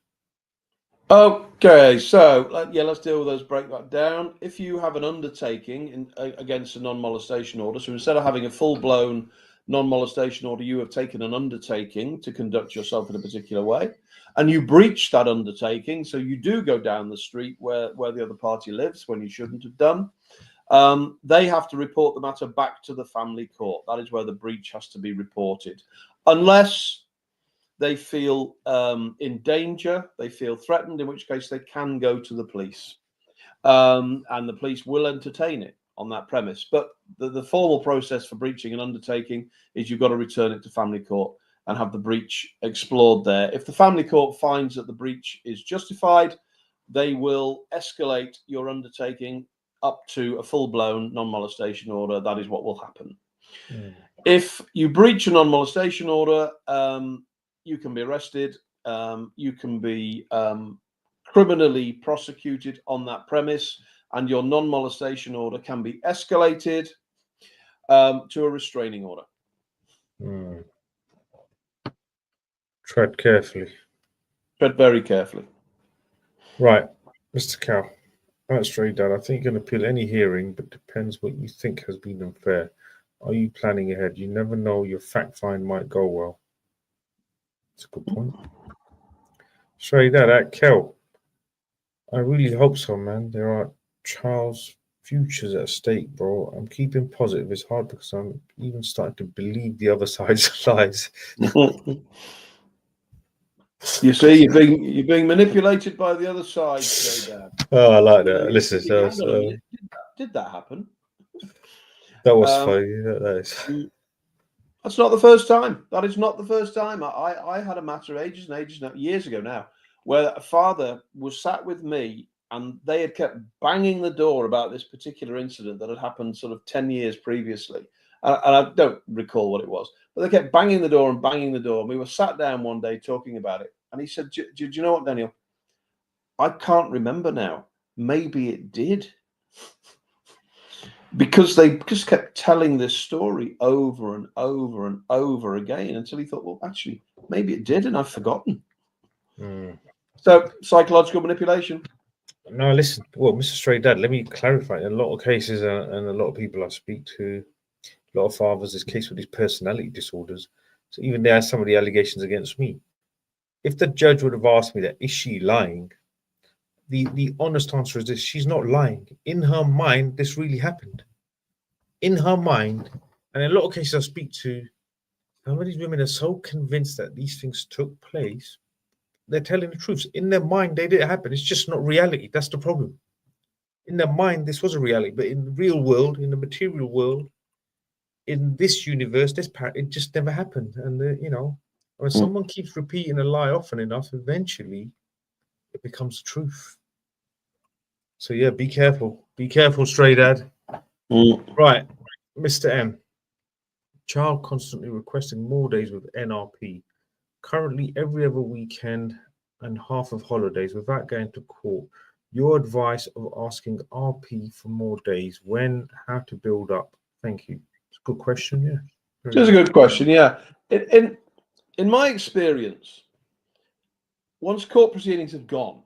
Okay, so yeah, let's deal with those, break that down. If you have an undertaking against a non-molestation order, so instead of having a full-blown non-molestation order, you have taken an undertaking to conduct yourself in a particular way, and you breach that undertaking, so you do go down the street where the other party lives when you shouldn't have done. They have to report the matter back to the family court. That is where the breach has to be reported, unless they feel in danger, they feel threatened, in which case they can go to the police, and the police will entertain it on that premise. But the formal process for breaching an undertaking is you've got to return it to family court and have the breach explored there. If the family court finds that the breach is justified, they will escalate your undertaking up to a full-blown non-molestation order. That is what will happen. If you breach a non-molestation order, you can be arrested, you can be criminally prosecuted on that premise, and your non-molestation order can be escalated to a restraining order. Tread carefully. Tread very carefully. Right, Mr. Cow, that's very done. I think you can appeal any hearing, but depends what you think has been unfair. Are you planning ahead? You never know, your fact find might go well. That's a good point. Straight that Kel. I really hope so, man. There are child's futures at stake, bro. I'm keeping positive. It's hard because I'm even starting to believe the other side's lies. You see, you're being manipulated by the other side, Dad. Oh, I like that. Listen, did that happen? That was funny. That is. That's not the first time. That is not the first time. I had a matter ages and ages, years ago now, where a father was sat with me and they had kept banging the door about this particular incident that had happened sort of 10 years previously. And I don't recall what it was, but they kept banging the door and banging the door. And we were sat down one day talking about it. And he said, do you know what, Daniel? I can't remember now. Maybe it did. Because they just kept telling this story over and over and over again until he thought, well, actually, maybe it did, and I've forgotten. So, psychological manipulation. No, listen. Well, Mr. Stray Dad, let me clarify. In a lot of cases, and a lot of people I speak to, a lot of fathers, this case with these personality disorders. So even there are some of the allegations against me. If the judge would have asked me that, is she lying? The honest answer is this: she's not lying. In her mind, this really happened. In her mind, and in a lot of cases I speak to, some of these women are so convinced that these things took place, they're telling the truth. In their mind, they didn't happen. It's just not reality. That's the problem. In their mind, this was a reality, but in the real world, in the material world, in this universe, it just never happened. And when someone keeps repeating a lie often enough, eventually it becomes the truth. So yeah, be careful. Be careful, Stray Dad. Right, Mr. M. Child constantly requesting more days with NRP. Currently every other weekend and half of holidays without going to court. Your advice of asking RP for more days, when, how to build up. Thank you. It's a good question, yeah. It's a good question, yeah. In my experience, once court proceedings have gone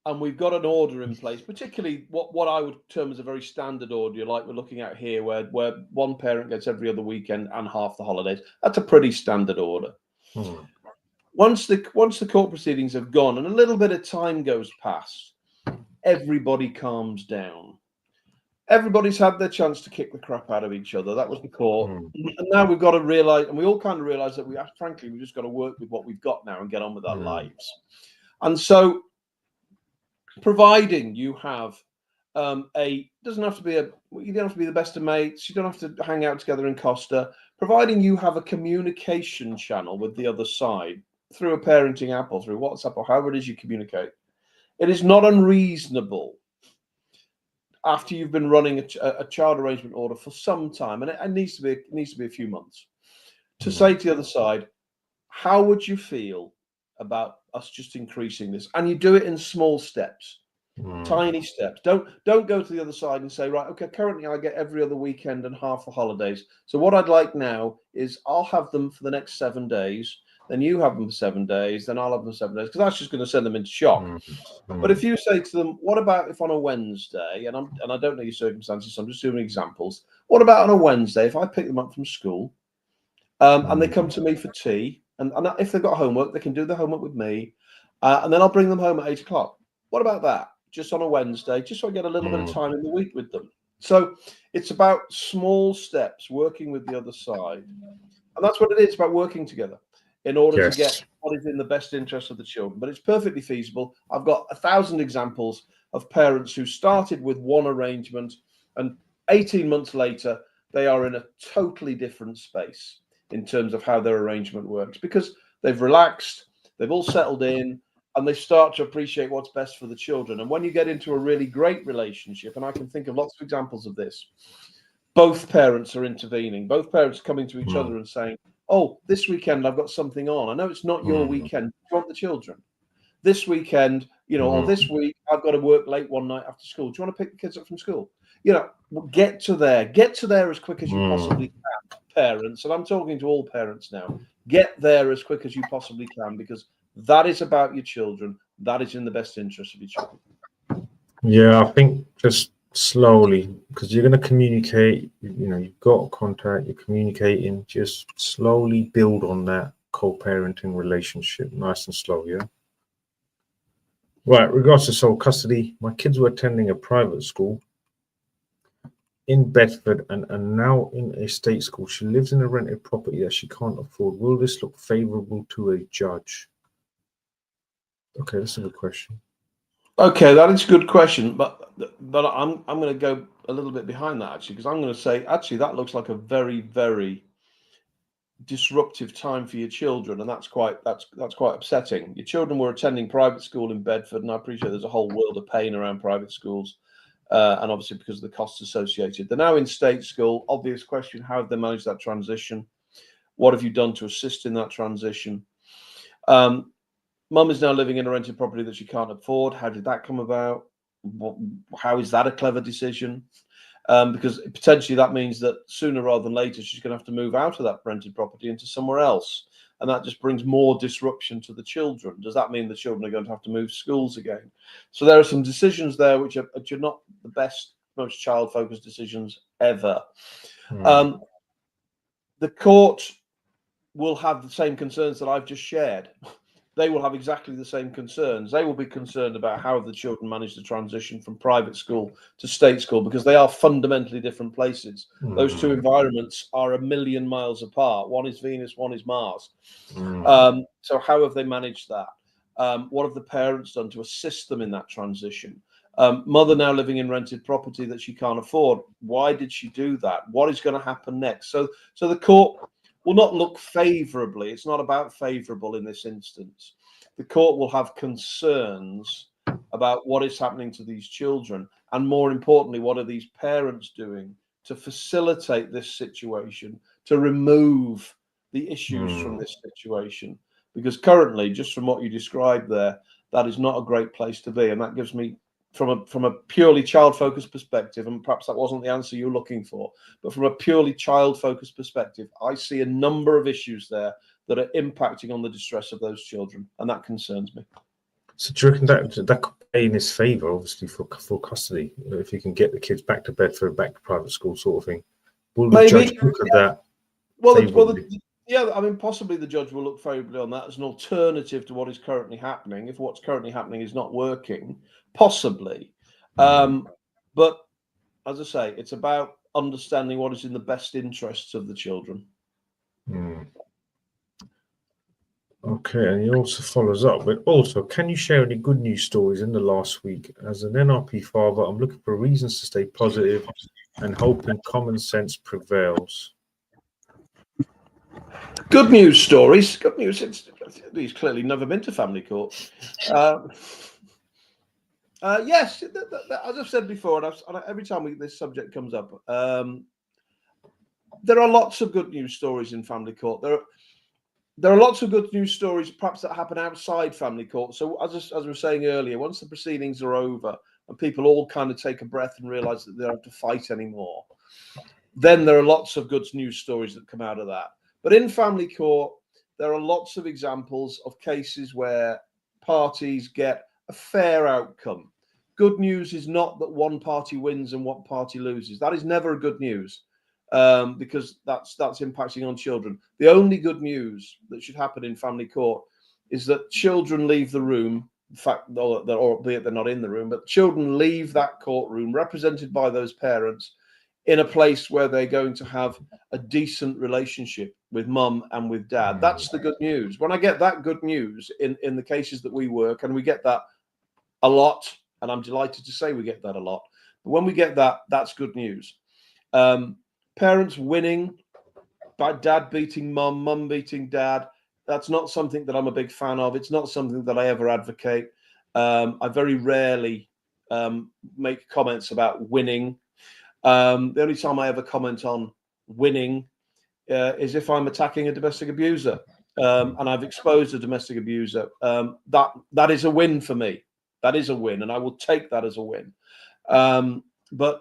and we've got an order in place, particularly what I would term as a very standard order, like we're looking at here, where one parent gets every other weekend and half the holidays, that's a pretty standard order. once the court proceedings have gone and a little bit of time goes past, everybody calms down. Everybody's had their chance to kick the crap out of each other. That was the court. And now we've got to realize, and we all kind of realize that we just got to work with what we've got now and get on with our lives. And so, providing you have you don't have to be the best of mates, you don't have to hang out together in Costa, providing you have a communication channel with the other side through a parenting app or through WhatsApp or however it is you communicate. It is not unreasonable, after you've been running a child arrangement order for some time, and it needs to be a few months, to say to the other side, how would you feel about us just increasing this? And you do it in small steps, tiny steps. Don't go to the other side and say, right, okay, currently I get every other weekend and half the holidays. So what I'd like now is I'll have them for the next 7 days. Then you have them for 7 days, then I'll have them for 7 days, because that's just going to send them into shock. But if you say to them, what about if on a Wednesday, and I don't know your circumstances, so I'm just doing examples. What about on a Wednesday, if I pick them up from school and they come to me for tea, and if they've got homework, they can do the homework with me, and then I'll bring them home at 8 o'clock. What about that? Just on a Wednesday, just so I get a little bit of time in the week with them. So it's about small steps, working with the other side. And that's what it is, it's about working together in order to get what is in the best interest of the children. But it's perfectly feasible. I've got 1,000 examples of parents who started with one arrangement, and 18 months later, they are in a totally different space in terms of how their arrangement works, because they've relaxed, they've all settled in, and they start to appreciate what's best for the children. And when you get into a really great relationship, and I can think of lots of examples of this, both parents are intervening, both parents are coming to each other and saying, oh, this weekend I've got something on. I know it's not your weekend. You want the children. This weekend, or this week, I've got to work late one night after school. Do you want to pick the kids up from school? Get to there as quick as you possibly can, parents. And I'm talking to all parents now. Get there as quick as you possibly can, because that is about your children. That is in the best interest of your children. Yeah, I think just slowly, because you're going to communicate, you've got contact, you're communicating, just slowly build on that co-parenting relationship, nice and slow, yeah? Right, regards to sole custody, my kids were attending a private school in Bedford and are now in a state school. She lives in a rented property that she can't afford. Will this look favorable to a judge? Okay, that's a good question. Okay, that is a good question, but I'm going to go a little bit behind that, actually, because I'm going to say, actually, that looks like a very, very disruptive time for your children, and that's quite upsetting. Your children were attending private school in Bedford, and I appreciate there's a whole world of pain around private schools, and obviously because of the costs associated. They're now in state school. Obvious question: how have they managed that transition? What have you done to assist in that transition? Mum is now living in a rented property that she can't afford. How did that come about? How is that a clever decision? Because potentially that means that sooner rather than later, she's going to have to move out of that rented property into somewhere else. And that just brings more disruption to the children. Does that mean the children are going to have to move schools again? So there are some decisions there which are not the best, most child-focused decisions ever. The court will have the same concerns that I've just shared. They will have exactly the same concerns. They will be concerned about how the children manage the transition from private school to state school, because they are fundamentally different places. Those two environments are 1,000,000 miles apart. One is Venus, one is Mars. So how have they managed that? What have the parents done to assist them in that transition? Mother now living in rented property that she can't afford. Why did she do that? What is going to happen next? So the court will not look favorably. It's not about favorable in this instance. The court will have concerns about what is happening to these children, and more importantly, what are these parents doing to facilitate this situation, to remove the issues from this situation? Because currently, just from what you described there, that is not a great place to be. And that gives me, from a purely child-focused perspective, and perhaps that wasn't the answer you're looking for, but from a purely child-focused perspective, I see a number of issues there that are impacting on the distress of those children, and that concerns me. So do you reckon that could play in his favour, obviously, for custody, if he can get the kids back to Bedford, back to private school, sort of thing? Will the judge look at that? Well, the Yeah, I mean, possibly the judge will look favourably on that as an alternative to what is currently happening. If what's currently happening is not working, possibly. But as I say, it's about understanding what is in the best interests of the children. Okay, and he also follows up with, also, can you share any good news stories in the last week? As an NRP father, I'm looking for reasons to stay positive and hoping common sense prevails. Good news stories. Good news. He's clearly never been to family court. Yes, as I've said before, and every time this subject comes up, there are lots of good news stories in family court. There are lots of good news stories, perhaps, that happen outside family court. So, as we were saying earlier, once the proceedings are over and people all kind of take a breath and realise that they don't have to fight anymore, then there are lots of good news stories that come out of that. But in family court, there are lots of examples of cases where parties get a fair outcome. Good news is not that one party wins and one party loses. That is never good news. Because that's impacting on children. The only good news that should happen in family court is that children leave the room. In fact, albeit they're not in the room, but children leave that courtroom represented by those parents in a place where they're going to have a decent relationship with mum and with dad. That's the good news. When I get that good news in the cases that we work, and we get that a lot, and I'm delighted to say we get that a lot, but when we get that, that's good news. Parents winning, by dad beating mum, mum beating dad, that's not something that I'm a big fan of. It's not something that I ever advocate. I very rarely make comments about winning. The only time I ever comment on winning is if I'm attacking a domestic abuser and I've exposed a domestic abuser. That is a win for me. That is a win, and I will take that as a win. But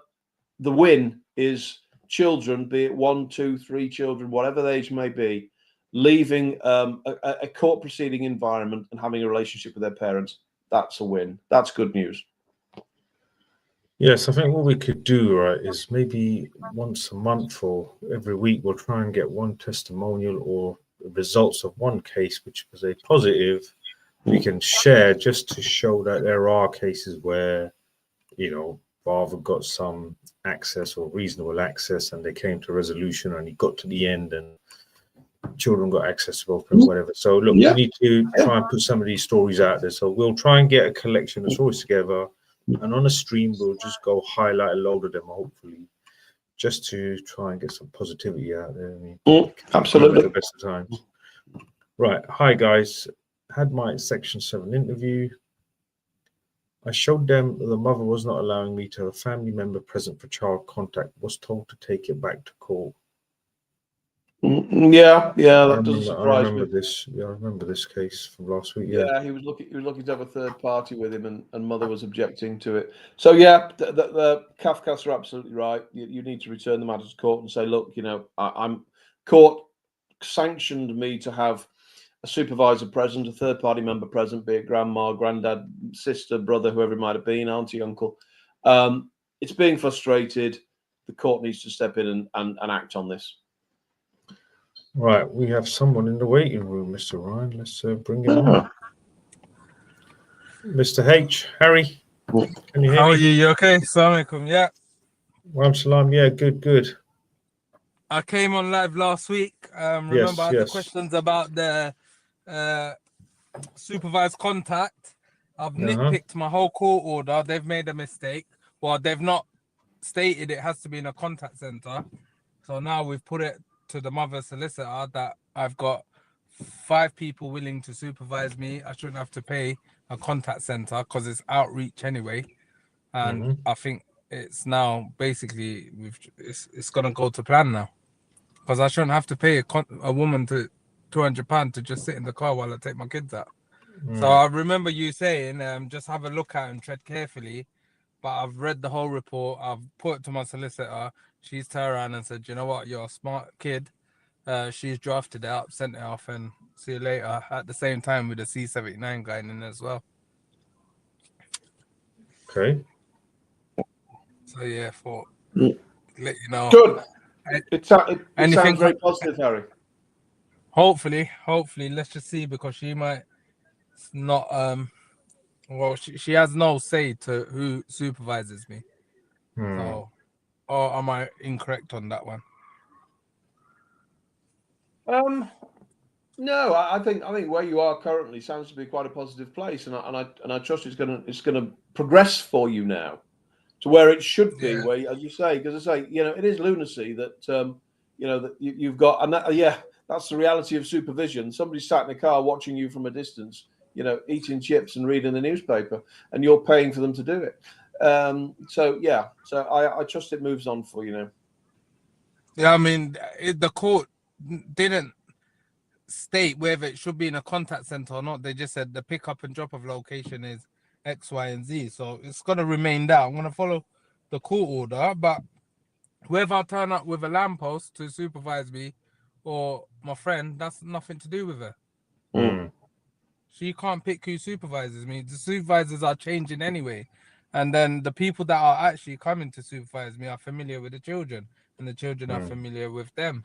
the win is children, be it 1, 2, 3 children, whatever the age may be, leaving a court proceeding environment and having a relationship with their parents. That's a win. That's good news. Yes, I think what we could do, right, is maybe once a month or every week, we'll try and get one testimonial or the results of one case, which was a positive, we can share just to show that there are cases where, father got some access or reasonable access and they came to resolution and he got to the end and children got access to both and whatever. So look, we need to try and put some of these stories out there. So we'll try and get a collection of stories together, and on a stream we'll just go highlight a load of them, hopefully, just to try and get some positivity out there. I mean, absolutely, the best of times. Right. Hi guys, had my Section 7 interview. I showed them the mother was not allowing me to have a family member present for child contact, was told to take it back to court. Yeah, that doesn't surprise me. I remember this case from last week. Yeah, he was looking to have a third party with him, and mother was objecting to it. So yeah, the Kafkas are absolutely right. You need to return the matter to court and say, look, I'm court sanctioned me to have a supervisor present, a third party member present, be it grandma, granddad, sister, brother, whoever it might have been, auntie, uncle. It's being frustrated. The court needs to step in and act on this. Right, we have someone in the waiting room, Mr. Ryan. Let's bring him on. Mr. H, Harry, can you hear me? How are you? You okay? Assalamu alaikum. Yeah. Wa salam. Yeah, good. I came on live last week. Remember, I had the questions about the supervised contact. I've nitpicked my whole court order. They've made a mistake. Well, they've not stated it has to be in a contact center. So now we've put it to the mother solicitor that I've got 5 people willing to supervise me. I shouldn't have to pay a contact center because it's outreach anyway. And I think it's now basically it's gonna go to plan now, because I shouldn't have to pay a woman to £200 to just sit in the car while I take my kids out. So I remember you saying just have a look at and tread carefully, but I've read the whole report. I've put it to my solicitor. She's turned around and said, you know what, you're a smart kid. She's drafted it up, sent it off, and see you later. At the same time with the C79 guy in as well. Okay. So yeah, let you know. Good. It sounds very positive, Harry. Hopefully, let's just see, because she might not. Well, she has no say to who supervises me. So, or am I incorrect on that one? No, I think where you are currently sounds to be quite a positive place, and I trust it's gonna progress for you now to where it should be. Yeah. Where, as you say, because I say, it is lunacy that that you've got, and that's the reality of supervision. Somebody's sat in a car watching you from a distance, eating chips and reading the newspaper, and you're paying for them to do it. So I trust it moves on for you now. Yeah, I mean, the court didn't state whether it should be in a contact center or not. They just said the pickup and drop of location is X, Y, and Z. So it's going to remain that. I'm going to follow the court order, but whether I turn up with a lamppost to supervise me or my friend, that's nothing to do with her. She can't pick who supervises me. The supervisors are changing anyway. And then the people that are actually coming to supervise me are familiar with the children, and the children are familiar with them.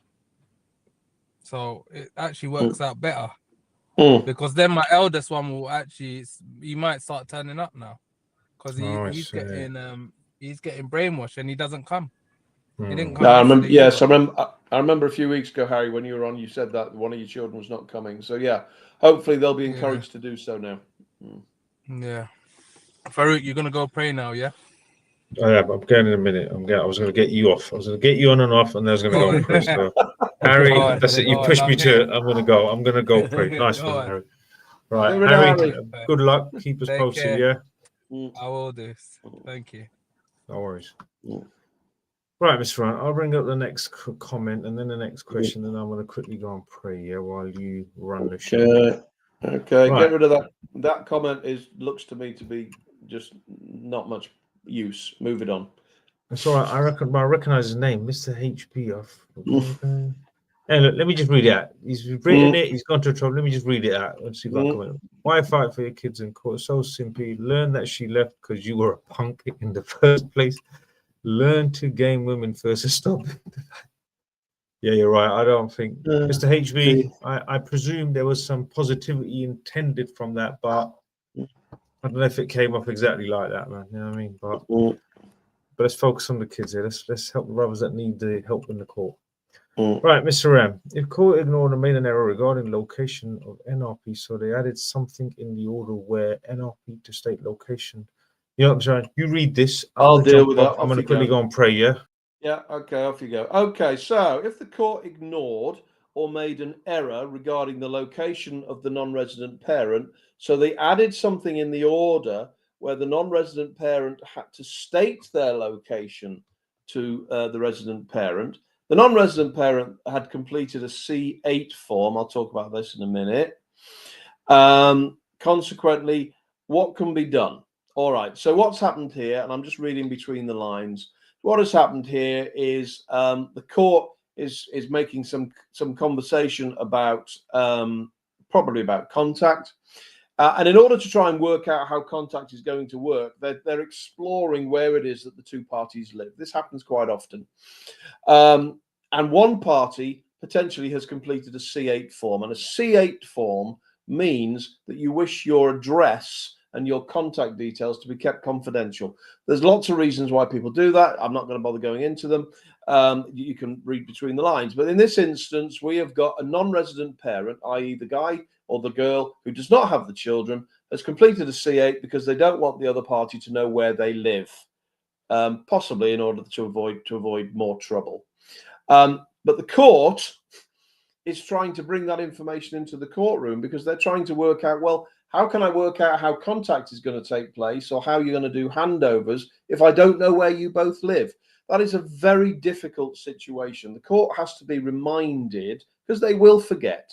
So it actually works out better. Because then my eldest one will actually, he might start turning up now, because he's getting brainwashed and he doesn't come. He didn't come. No, I remember. Yes, I remember a few weeks ago, Harry, when you were on, you said that one of your children was not coming. So yeah, hopefully they'll be encouraged to do so now. Yeah, Farouk, you're gonna go pray now, yeah? Oh, yeah, but I'm going in a minute. I was going to get you off. I was going to get you on and off, and then I was going to go and pray. So, Harry, that's it. You pushed me to it. I'm going to go. I'm going to go pray. Nice one, Harry. Right, Harry, good luck. Keep us posted, yeah? I will do. Thank you. No worries. Right, Mr. Ryan, I'll bring up the next comment and then the next question, and I'm going to quickly go and pray, yeah, while you run the show. Okay, right. Get rid of that. That comment looks to me to be just not much use. Move it on. That's all right. I recognize his name, Mr. HP. Hey, look, let me just read it out. He's written it. He's gone to trouble. Let me just read it out. Let's see if I comment. Why fight for your kids in court? So simply, learn that she left because you were a punk in the first place. Learn to gain women first and stop. Yeah, you're right. I don't think Mr. HB. I presume there was some positivity intended from that, but I don't know if it came off exactly like that, man. You know what I mean? But let's focus on the kids here. Let's help the brothers that need the help in the court. Right, Mr. M. If court ignored and made an error regarding location of NRP, so they added something in the order where NRP to state location. You know, I'm sorry. You read this. I'll deal with that. I'm going to quickly go and pray. Yeah. Yeah. Okay. Off you go. Okay. So, if the court ignored or made an error regarding the location of the non-resident parent, so they added something in the order where the non-resident parent had to state their location to the resident parent. The non-resident parent had completed a C8 form. I'll talk about this in a minute. Consequently, what can be done? All right. So what's happened here, and I'm just reading between the lines. What has happened here is the court is making some conversation about probably about contact. And in order to try and work out how contact is going to work, they're exploring where it is that the two parties live. This happens quite often. And one party potentially has completed a C8 form. And a C8 form means that you wish your address and your contact details to be kept confidential. There's lots of reasons why people do that. I'm not going to bother going into them. You can read between the lines. But in this instance, we have got a non-resident parent, i.e. the guy or the girl who does not have the children, has completed a C8 because they don't want the other party to know where they live, possibly in order to avoid more trouble. But the court is trying to bring that information into the courtroom because they're trying to work out, well, how can I work out how contact is going to take place or how you're going to do handovers if I don't know where you both live? That is a very difficult situation. The court has to be reminded, because they will forget.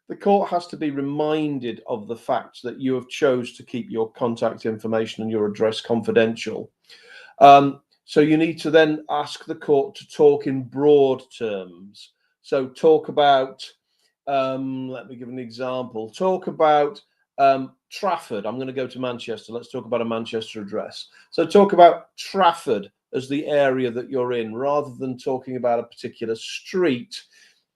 The court has to be reminded of the fact that you have chose to keep your contact information and your address confidential. So you need to then ask the court to talk in broad terms. So talk about, let me give an example. Talk about Trafford. I'm going to go to Manchester. Let's talk about a Manchester address. So talk about Trafford as the area that you're in, rather than talking about a particular street.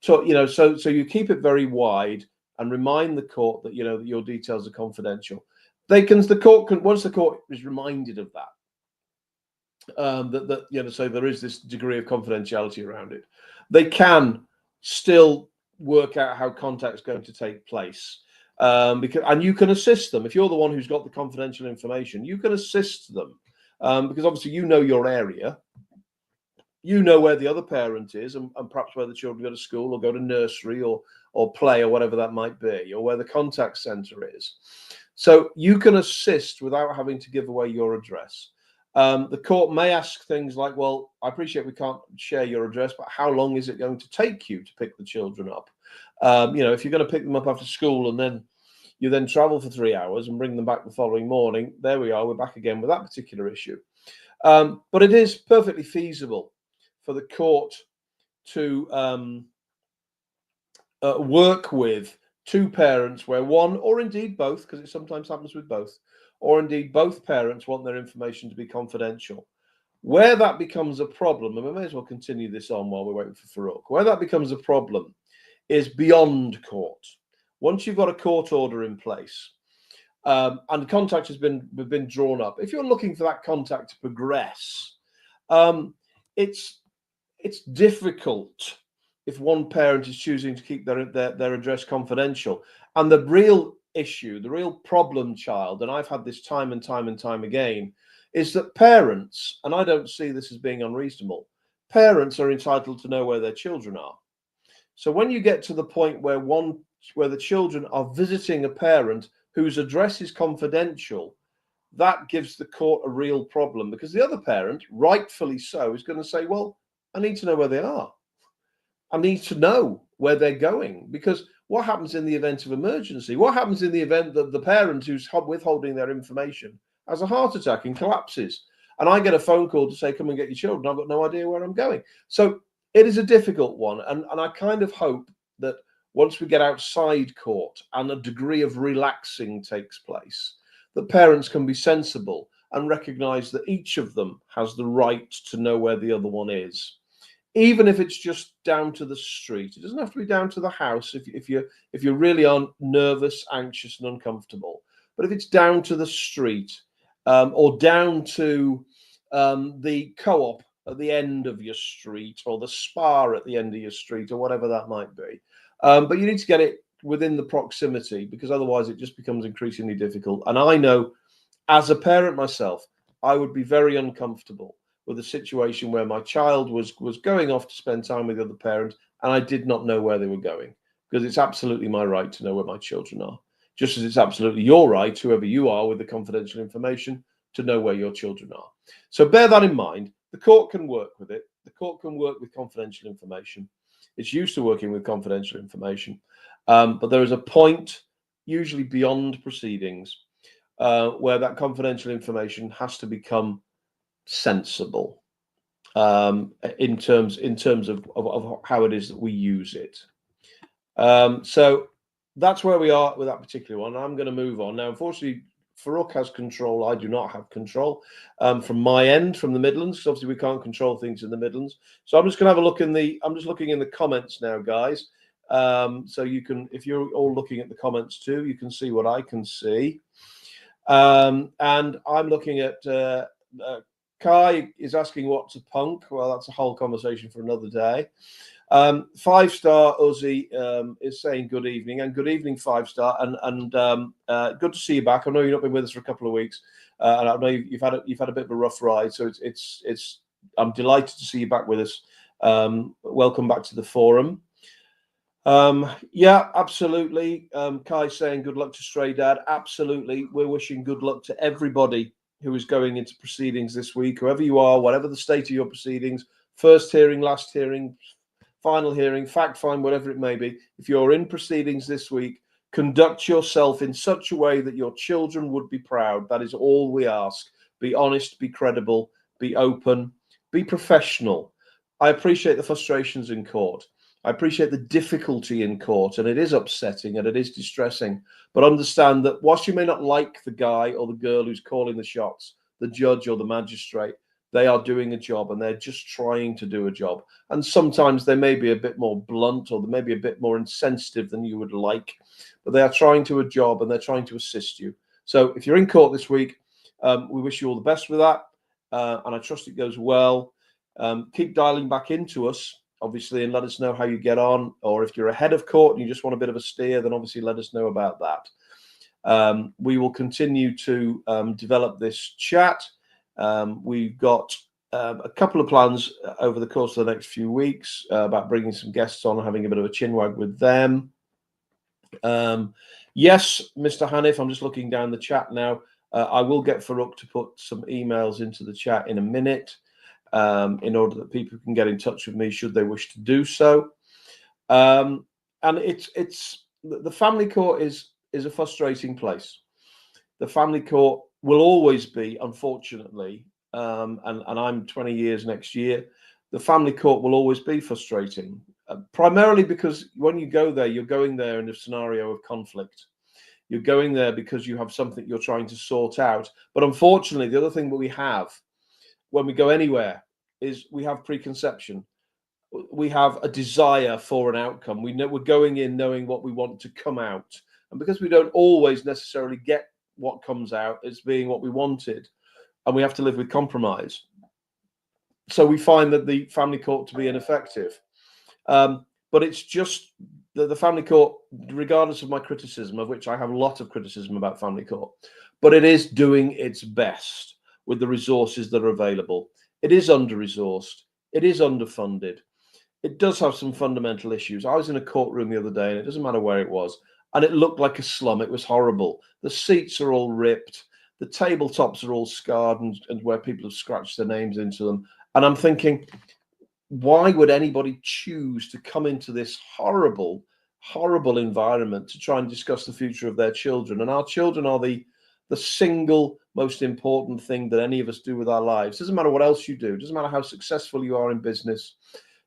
So, you know, so you keep it very wide and remind the court that, you know, that your details are confidential. The court can, once the court is reminded of that, that you know, so there is this degree of confidentiality around it, they can still work out how contact's going to take place, and you can assist them if you're the one who's got the confidential information. You can assist them because obviously you know your area, you know where the other parent is, and perhaps where the children go to school or go to nursery or play or whatever that might be, or where the contact center is. So you can assist without having to give away your address. The court may ask things like, well, I appreciate we can't share your address, but how long is it going to take you to pick the children up? You know, if you're going to pick them up after school and then you then travel for 3 hours and bring them back the following morning, there we are, we're back again with that particular issue. But it is perfectly feasible for the court to work with two parents where one, or indeed both, because it sometimes happens with both, or indeed both parents want their information to be confidential. Where that becomes a problem, and we may as well continue this on while we're waiting for Farouk, where that becomes a problem is beyond court. Once you've got a court order in place and contact has been drawn up, if you're looking for that contact to progress, it's difficult if one parent is choosing to keep their address confidential. And the real issue, the real problem child, and I've had this time and time and time again, is that parents, and I don't see this as being unreasonable, parents are entitled to know where their children are. So when you get to the point where the children are visiting a parent whose address is confidential, that gives the court a real problem, because the other parent, rightfully so, is going to say, well, I need to know where they are. I need to know where they're going, because what happens in the event of emergency? What happens in the event that the parent who's withholding their information has a heart attack and collapses? And I get a phone call to say, come and get your children. I've got no idea where I'm going. So it is a difficult one. And I kind of hope that once we get outside court and a degree of relaxing takes place, that parents can be sensible and recognize that each of them has the right to know where the other one is. Even if it's just down to the street. It doesn't have to be down to the house if you really are nervous, anxious, and uncomfortable. But if it's down to the street or down to the co-op at the end of your street, or the spa at the end of your street, or whatever that might be. But you need to get it within the proximity, because otherwise it just becomes increasingly difficult. And I know, as a parent myself, I would be very uncomfortable with a situation where my child was going off to spend time with the other parent and I did not know where they were going, because it's absolutely my right to know where my children are, just as it's absolutely your right, whoever you are with the confidential information, to know where your children are. So bear that in mind. The court can work with it. The court can work with confidential information. It's used to working with confidential information. But there is a point, usually beyond proceedings, where that confidential information has to become sensible in terms of how it is that we use it. So that's where we are with that particular one. I'm going to move on now. Unfortunately, Farouk has control. I do not have control from my end, from the Midlands, because obviously we can't control things in the Midlands. So I'm just going to have a look I'm just looking in the comments now, guys. So you can, if you're all looking at the comments too, you can see what I can see. And I'm looking at Kai is asking what's a punk. Well, that's a whole conversation for another day. 5-star Uzi is saying good evening, and good evening 5-star, and good to see you back. I know you've not been with us for a couple of weeks, and I know you've had a bit of a rough ride, so it's I'm delighted to see you back with us. Welcome back to the forum. Yeah, absolutely. Kai saying good luck to Stray Dad. Absolutely, we're wishing good luck to everybody who is going into proceedings this week, whoever you are, whatever the state of your proceedings, first hearing, last hearing, final hearing, fact find, whatever it may be. If you're in proceedings this week, conduct yourself in such a way that your children would be proud. That is all we ask. Be honest, be credible, be open, be professional. I appreciate the frustrations in court. I appreciate the difficulty in court, and it is upsetting and it is distressing. But understand that whilst you may not like the guy or the girl who's calling the shots, the judge or the magistrate, they are doing a job and they're just trying to do a job. And sometimes they may be a bit more blunt or they may be a bit more insensitive than you would like, but they are trying to do a job and they're trying to assist you. So if you're in court this week, we wish you all the best with that. And I trust it goes well. Keep dialing back into us, obviously, and let us know how you get on. Or if you're ahead of court and you just want a bit of a steer, then obviously let us know about that. We will continue to develop this chat. We've got a couple of plans over the course of the next few weeks about bringing some guests on and having a bit of a chinwag with them. Yes, Mr. Hanif, I'm just looking down the chat now. I will get Farouk to put some emails into the chat in a minute in order that people can get in touch with me should they wish to do so. And it's the family court is a frustrating place. The family court will always be, unfortunately, and I'm 20 years next year, the family court will always be frustrating, primarily because when you go there, you're going there in a scenario of conflict. You're going there because you have something you're trying to sort out. But unfortunately, the other thing that we have when we go anywhere is we have preconception. We have a desire for an outcome. We know we're going in knowing what we want to come out. And because we don't always necessarily get what comes out as being what we wanted, and we have to live with compromise. So we find that the family court to be ineffective. But it's just the family court, regardless of my criticism, of which I have a lot of criticism about family court, but it is doing its best with the resources that are available. It is under-resourced. It is underfunded. It does have some fundamental issues. I was in a courtroom the other day, and it doesn't matter where it was, and it looked like a slum. It was horrible. The seats are all ripped. The tabletops are all scarred and where people have scratched their names into them. And I'm thinking, why would anybody choose to come into this horrible, horrible environment to try and discuss the future of their children? And our children are the single most important thing that any of us do with our lives. Doesn't matter what else you do. Doesn't matter how successful you are in business.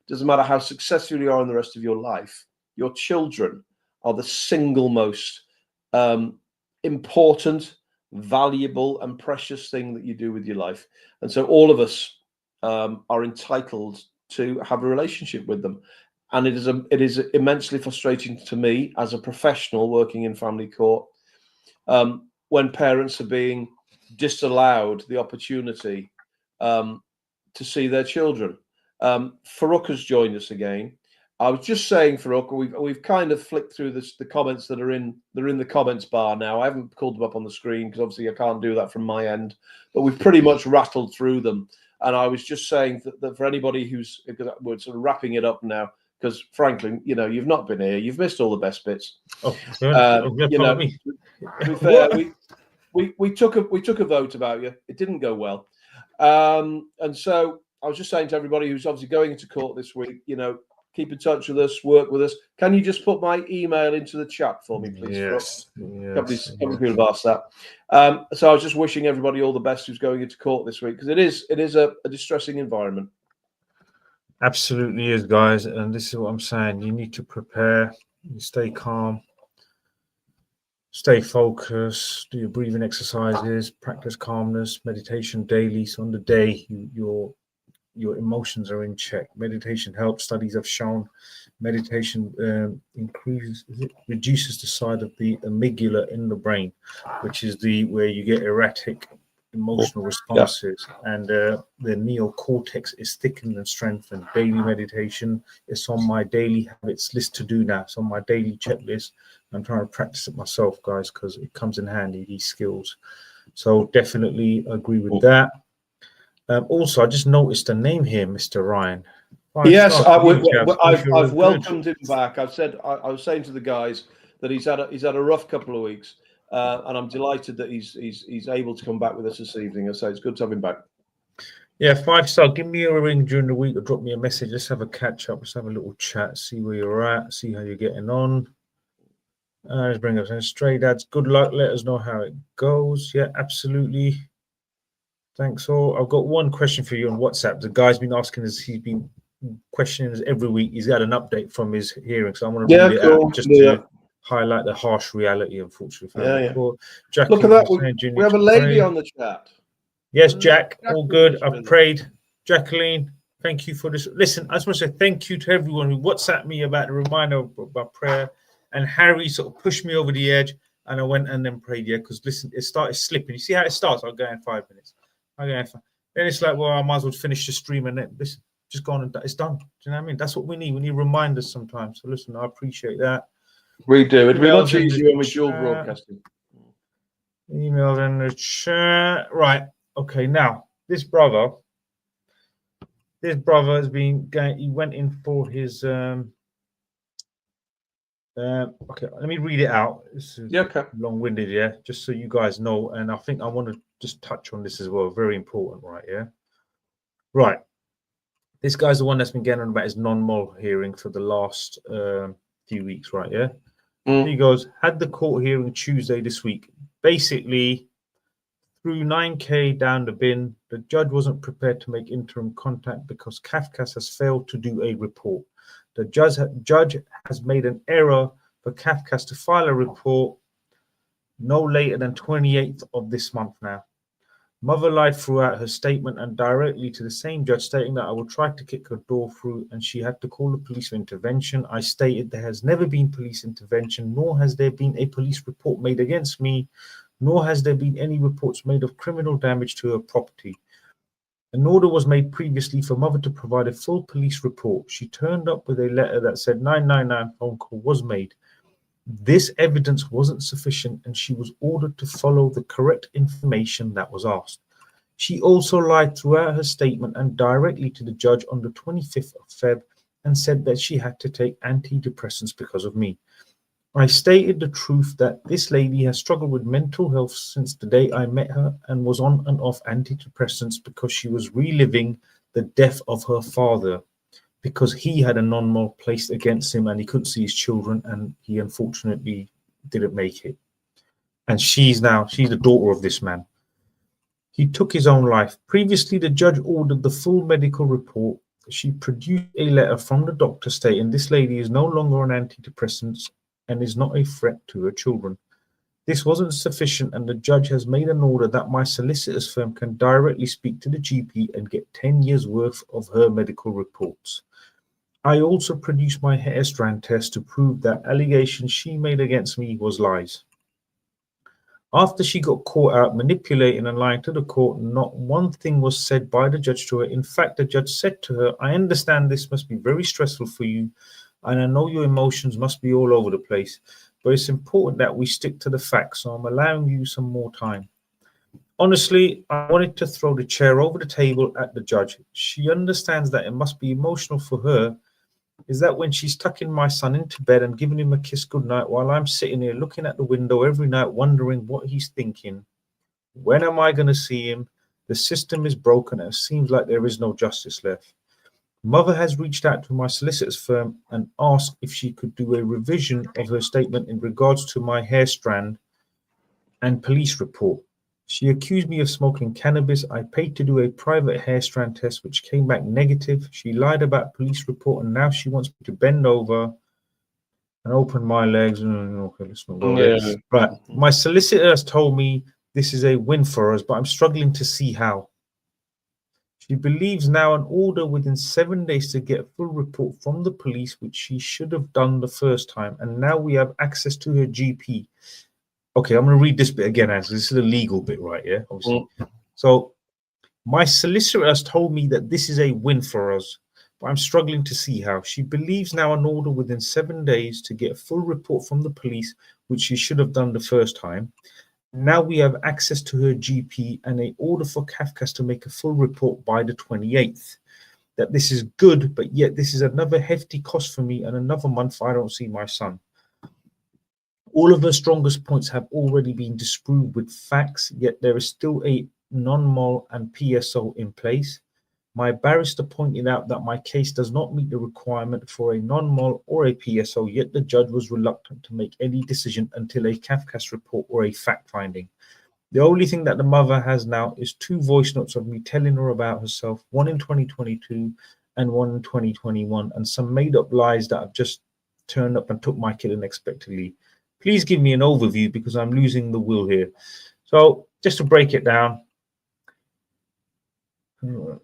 Doesn't matter how successful you are in the rest of your life. Your children are the single most important, valuable, and precious thing that you do with your life. And so all of us are entitled to have a relationship with them. And it is immensely frustrating to me as a professional working in family court when parents are being disallowed the opportunity to see their children. Farouk has joined us again. I was just saying, Farouk, we've kind of flicked through the comments that are in the comments bar now. I haven't called them up on the screen because obviously I can't do that from my end, but we've pretty much rattled through them. And I was just saying that for anybody who's, because we're sort of wrapping it up now, because frankly, you know, you've not been here, you've missed all the best bits. Oh, you know, to be fair, we took a vote about you. It didn't go well, and so I was just saying to everybody who's obviously going into court this week, you know, keep in touch with us, work with us. Can you just put my email into the chat for me, please? Yes. A couple of people have asked that. So I was just wishing everybody all the best who's going into court this week, because it is a distressing environment. Absolutely is, guys. And this is what I'm saying. You need to prepare, you stay calm, stay focused, do your breathing exercises, practice calmness, meditation daily. So on the day, your emotions are in check. Meditation helps. Studies have shown meditation reduces the side of the amygdala in the brain, which is where you get erratic emotional responses, and the neocortex is thickened and strengthened. Daily meditation is on my daily habits list to do now. It's on my daily checklist. I'm trying to practice it myself, guys, because it comes in handy, these skills. So definitely agree with that. Also, I just noticed a name here, Mr. Ryan. Yes, I've welcomed him back. I was saying to the guys that he's had a rough couple of weeks, and I'm delighted that he's able to come back with us this evening. So it's good to have him back. Yeah, 5-star. Give me a ring during the week or drop me a message. Let's have a catch up. Let's have a little chat. See where you're at. See how you're getting on. Let's bring us in. Stray Dads. Good luck. Let us know how it goes. Yeah, absolutely. Thanks all. I've got one question for you on WhatsApp. The guy's been asking us, he's been questioning us every week. He's got an update from his hearing, so I want to read it out just to highlight the harsh reality, unfortunately. Look at that. We have a lady on the chat. Yes, Jack, all good. Jacqueline's I've really- prayed. Jacqueline, thank you for this. Listen, I just want to say thank you to everyone who WhatsApped me about the reminder about prayer. And Harry sort of pushed me over the edge, and I went and then prayed. Yeah, because listen, it started slipping. You see how it starts? I'll go in 5 minutes. Then it's like, well, I might as well finish the stream and then listen, just go on and it's done. Do you know what I mean? That's what we need. We need reminders sometimes. So listen, I appreciate that. We do. It'd be much Emails in easier the when we dual chat. broadcasting. Email in the chat. Right. Okay. Now, this brother has been going, he went in for his okay, let me read it out. This is Okay. long-winded, yeah, just so you guys know. And I think I want to just touch on this as well. Very important, right? Yeah. Right. This guy's the one that's been getting on about his non-mol hearing for the last few weeks, right? Yeah. He goes, had the court hearing Tuesday this week. Basically, threw 9K down the bin. The judge wasn't prepared to make interim contact because Cafcass has failed to do a report. The judge has made an error for Cafcass to file a report no later than 28th of this month now. Mother lied throughout her statement and directly to the same judge, stating that I will try to kick her door through and she had to call the police for intervention. I stated there has never been police intervention, nor has there been a police report made against me, nor has there been any reports made of criminal damage to her property. An order was made previously for mother to provide a full police report. She turned up with a letter that said 999 phone call was made. This evidence wasn't sufficient and she was ordered to follow the correct information that was asked. She also lied throughout her statement and directly to the judge on the 25th of Feb and said that she had to take antidepressants because of me. I stated the truth that this lady has struggled with mental health since the day I met her and was on and off antidepressants because she was reliving the death of her father, because he had a non-mol placed against him and he couldn't see his children and he unfortunately didn't make it. And she's the daughter of this man. He took his own life. Previously, the judge ordered the full medical report. She produced a letter from the doctor stating this lady is no longer on antidepressants and is not a threat to her children. This wasn't sufficient and the judge has made an order that my solicitor's firm can directly speak to the GP and get 10 years worth of her medical reports. I also produced my hair strand test to prove that allegations she made against me was lies. After she got caught out manipulating and lying to the court, not one thing was said by the judge to her. In fact, the judge said to her, I understand this must be very stressful for you, and I know your emotions must be all over the place, but it's important that we stick to the facts, so I'm allowing you some more time. Honestly, I wanted to throw the chair over the table at the judge. She understands that it must be emotional for her, is that when she's tucking my son into bed and giving him a kiss goodnight while I'm sitting here looking at the window every night wondering what he's thinking. When am I going to see him? The system is broken and it seems like there is no justice left. Mother has reached out to my solicitor's firm and asked if she could do a revision of her statement in regards to my hair strand and police report. She accused me of smoking cannabis. I paid to do a private hair strand test, which came back negative. She lied about police report, and now she wants me to bend over and open my legs. Okay, let's not go there. Right. My solicitor has told me this is a win for us, but I'm struggling to see how. She believes now an order within 7 days to get a full report from the police, which she should have done the first time, and now we have access to her GP. Okay, I'm going to read this bit again, as this is the legal bit, right? Yeah, obviously. So, my solicitor has told me that this is a win for us, but I'm struggling to see how. She believes now an order within 7 days to get a full report from the police, which she should have done the first time. Now we have access to her GP and an order for Cafcass to make a full report by the 28th. That this is good, but yet this is another hefty cost for me and another month I don't see my son. All of her strongest points have already been disproved with facts, yet there is still a non-mol and PSO in place. My barrister pointed out that my case does not meet the requirement for a non-mol or a PSO, yet the judge was reluctant to make any decision until a Cafcass report or a fact-finding. The only thing that the mother has now is 2 voice notes of me telling her about herself, one in 2022 and one in 2021, and some made-up lies that have just turned up and took my kid unexpectedly. Please give me an overview because I'm losing the will here. So just to break it down,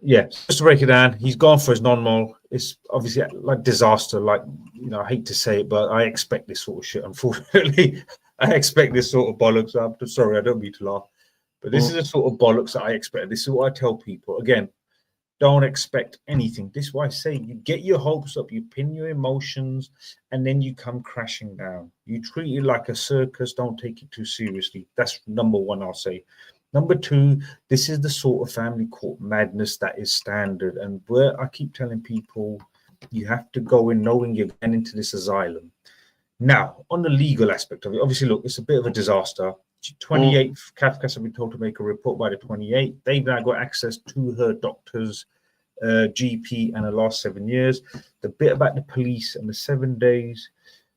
Yeah, just to break it down, he's gone for his non-mol. It's obviously like disaster. Like, I hate to say it, but I expect this sort of shit. Unfortunately, I expect this sort of bollocks. I'm sorry, I don't mean to laugh, but this is the sort of bollocks that I expect. This is what I tell people. Again, don't expect anything. This is why I say you get your hopes up, you pin your emotions, and then you come crashing down. You treat it like a circus. Don't take it too seriously. That's number one, I'll say. Number two, this is the sort of family court madness that is standard. And where I keep telling people, you have to go in knowing you're getting into this asylum. Now, on the legal aspect of it, obviously, look, it's a bit of a disaster. 28th, Kafkas have been told to make a report by the 28th. They've now got access to her doctor's GP and her last 7 years. The bit about the police and the 7 days,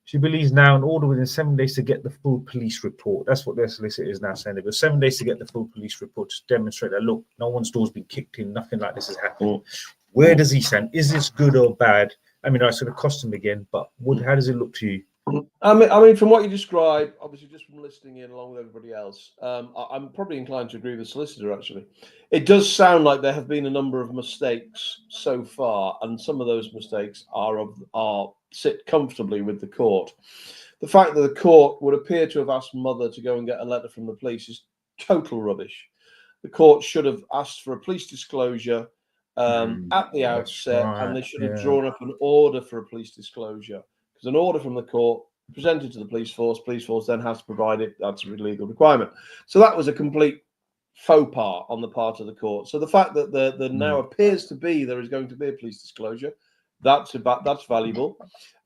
she believes now an order within 7 days to get the full police report. That's what their solicitor is now saying. They've got 7 days to get the full police report to demonstrate that, look, no one's door's been kicked in, nothing like this has happened. Where does he stand? Is this good or bad? I mean, it's going to cost him again, but how does it look to you? I mean, from what you describe, obviously, just from listening in along with everybody else, I'm probably inclined to agree with the solicitor. Actually, it does sound like there have been a number of mistakes so far, and some of those mistakes are sit comfortably with the court. The fact that the court would appear to have asked mother to go and get a letter from the police is total rubbish. The court should have asked for a police disclosure at the outset, right, and they should have drawn up an order for a police disclosure. Because an order from the court presented to the police force then has to provide it. That's a legal requirement. So that was a complete faux pas on the part of the court. So the fact that there now appears to be there is going to be a police disclosure, that's valuable.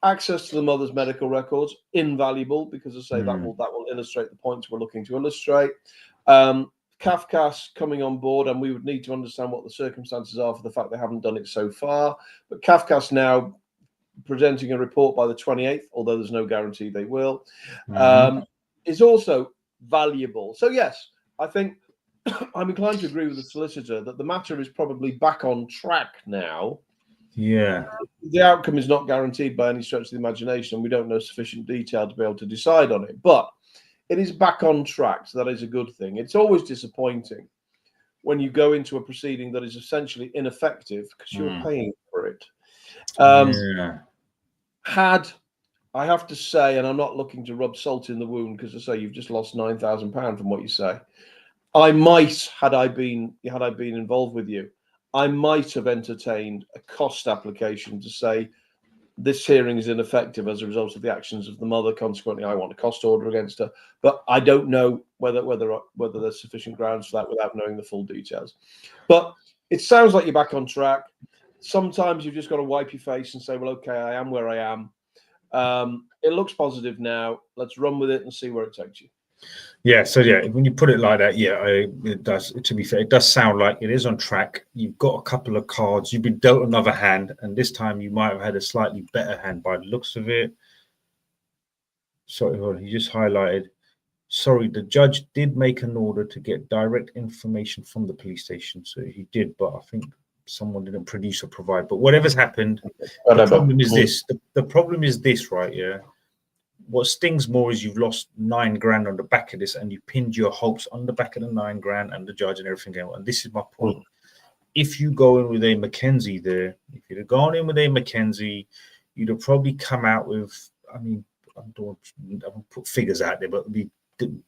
Access to the mother's medical records, invaluable, because I say that will illustrate the points we're looking to illustrate. Kafkas coming on board, and we would need to understand what the circumstances are for the fact they haven't done it so far. But Kafkas now presenting a report by the 28th, although there's no guarantee they will, is also valuable. So yes, I think I'm inclined to agree with the solicitor that the matter is probably back on track now. Yeah. The outcome is not guaranteed by any stretch of the imagination, and we don't know sufficient detail to be able to decide on it, but it is back on track, so that is a good thing. It's always disappointing when you go into a proceeding that is essentially ineffective because you're paying for it. Had I have to say, and I'm not looking to rub salt in the wound, because I say you've just lost £9,000 from what you say. I might, had I been involved with you, I might have entertained a cost application to say this hearing is ineffective as a result of the actions of the mother. Consequently, I want a cost order against her. But I don't know whether there's sufficient grounds for that without knowing the full details. But it sounds like you're back on track. Sometimes you've just got to wipe your face and say, well, okay, I am where I am. It looks positive now. Let's run with it and see where it takes you. Yeah, so yeah, when you put it like that, yeah, it does. To be fair, it does sound like it is on track. You've got a couple of cards. You've been dealt another hand, and this time you might have had a slightly better hand by the looks of it. Sorry, hold on, he just highlighted. Sorry, the judge did make an order to get direct information from the police station. So he did, but I think someone didn't produce or provide. But whatever's happened, the problem is this. The problem is this, right? Yeah. What stings more is you've lost £9,000 on the back of this, and you pinned your hopes on the back of the £9,000 and the judge and everything else. And this is my point. If you go in with a Mackenzie there, if you'd have gone in with a Mackenzie, you'd have probably come out with, I mean, I don't put figures out there, but it'd be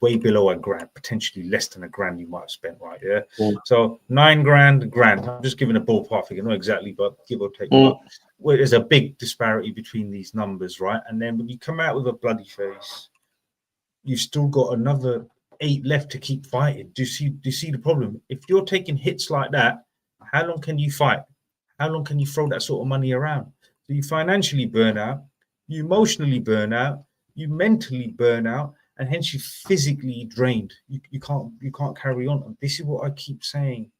way below £1,000, potentially less than £1,000 you might have spent, right? Yeah. So £9,000, £1,000. I'm just giving a ballpark figure, not exactly, but give or take. But there's a big disparity between these numbers, right? And then when you come out with a bloody face, you've still got another 8 left to keep fighting. Do you see the problem? If you're taking hits like that, how long can you fight? How long can you throw that sort of money around? So you financially burn out, you emotionally burn out, you mentally burn out, and hence you physically drained. You can't carry on. And this is what I keep saying.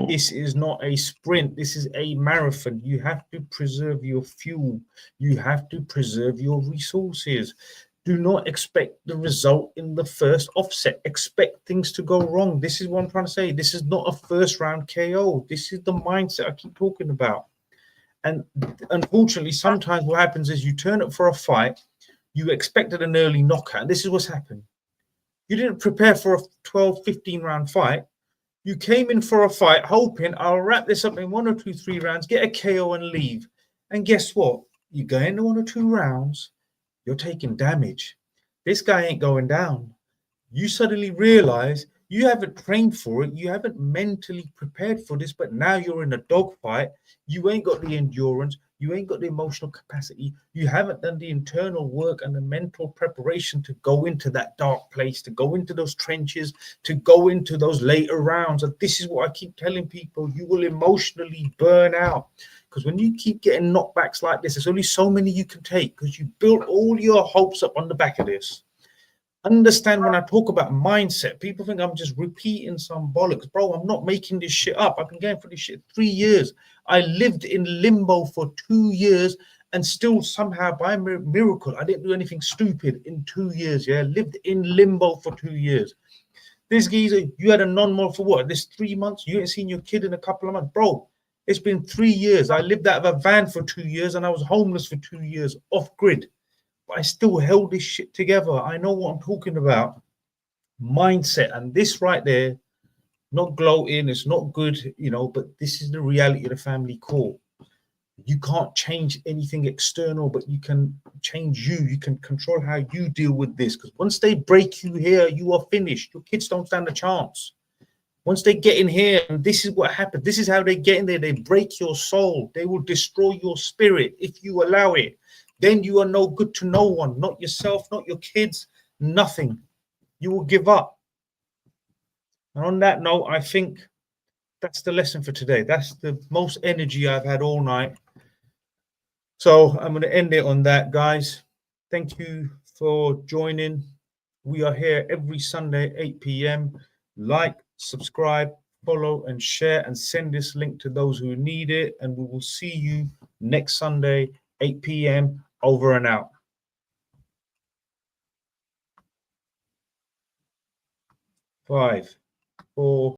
This is not a sprint. This is a marathon. You have to preserve your fuel. You have to preserve your resources. Do not expect the result in the first offset. Expect things to go wrong. This is what I'm trying to say. This is not a first round KO. This is the mindset I keep talking about. And unfortunately, sometimes what happens is you turn up for a fight. You expected an early knockout. This is what's happened. You didn't prepare for a 12, 15 round fight. You came in for a fight, hoping I'll wrap this up in 1 or 2, 3 rounds, get a KO and leave. And guess what? You go into 1 or 2 rounds, you're taking damage. This guy ain't going down. You suddenly realize you haven't trained for it. You haven't mentally prepared for this, but now you're in a dogfight. You ain't got the endurance. You ain't got the emotional capacity. You haven't done the internal work and the mental preparation to go into that dark place, to go into those trenches, to go into those later rounds. And this is what I keep telling people. You will emotionally burn out. Because when you keep getting knockbacks like this, there's only so many you can take because you built all your hopes up on the back of this. Understand when I talk about mindset, people think I'm just repeating some bollocks. Bro, I'm not making this shit up. I've been going for this shit 3 years. I lived in limbo for 2 years and still somehow by miracle, I didn't do anything stupid in 2 years. Yeah, lived in limbo for 2 years. This geezer, you had a non-mod for what? This 3 months? You ain't seen your kid in a couple of months. Bro, it's been 3 years. I lived out of a van for 2 years and I was homeless for 2 years off grid. But I still held this shit together. I know what I'm talking about. Mindset. And this right there, not gloating, it's not good, you know, but this is the reality of the family core. You can't change anything external, but you can change you. You can control how you deal with this. Because once they break you here, you are finished. Your kids don't stand a chance. Once they get in here, and this is what happens. This is how they get in there. They break your soul. They will destroy your spirit if you allow it. Then you are no good to no one, not yourself, not your kids, nothing. You will give up. And on that note, I think that's the lesson for today. That's the most energy I've had all night. So I'm going to end it on that, guys. Thank you for joining. We are here every Sunday, 8 p.m. Like, subscribe, follow, and share, and send this link to those who need it. And we will see you next Sunday, 8 p.m. Over and out. 5, 4,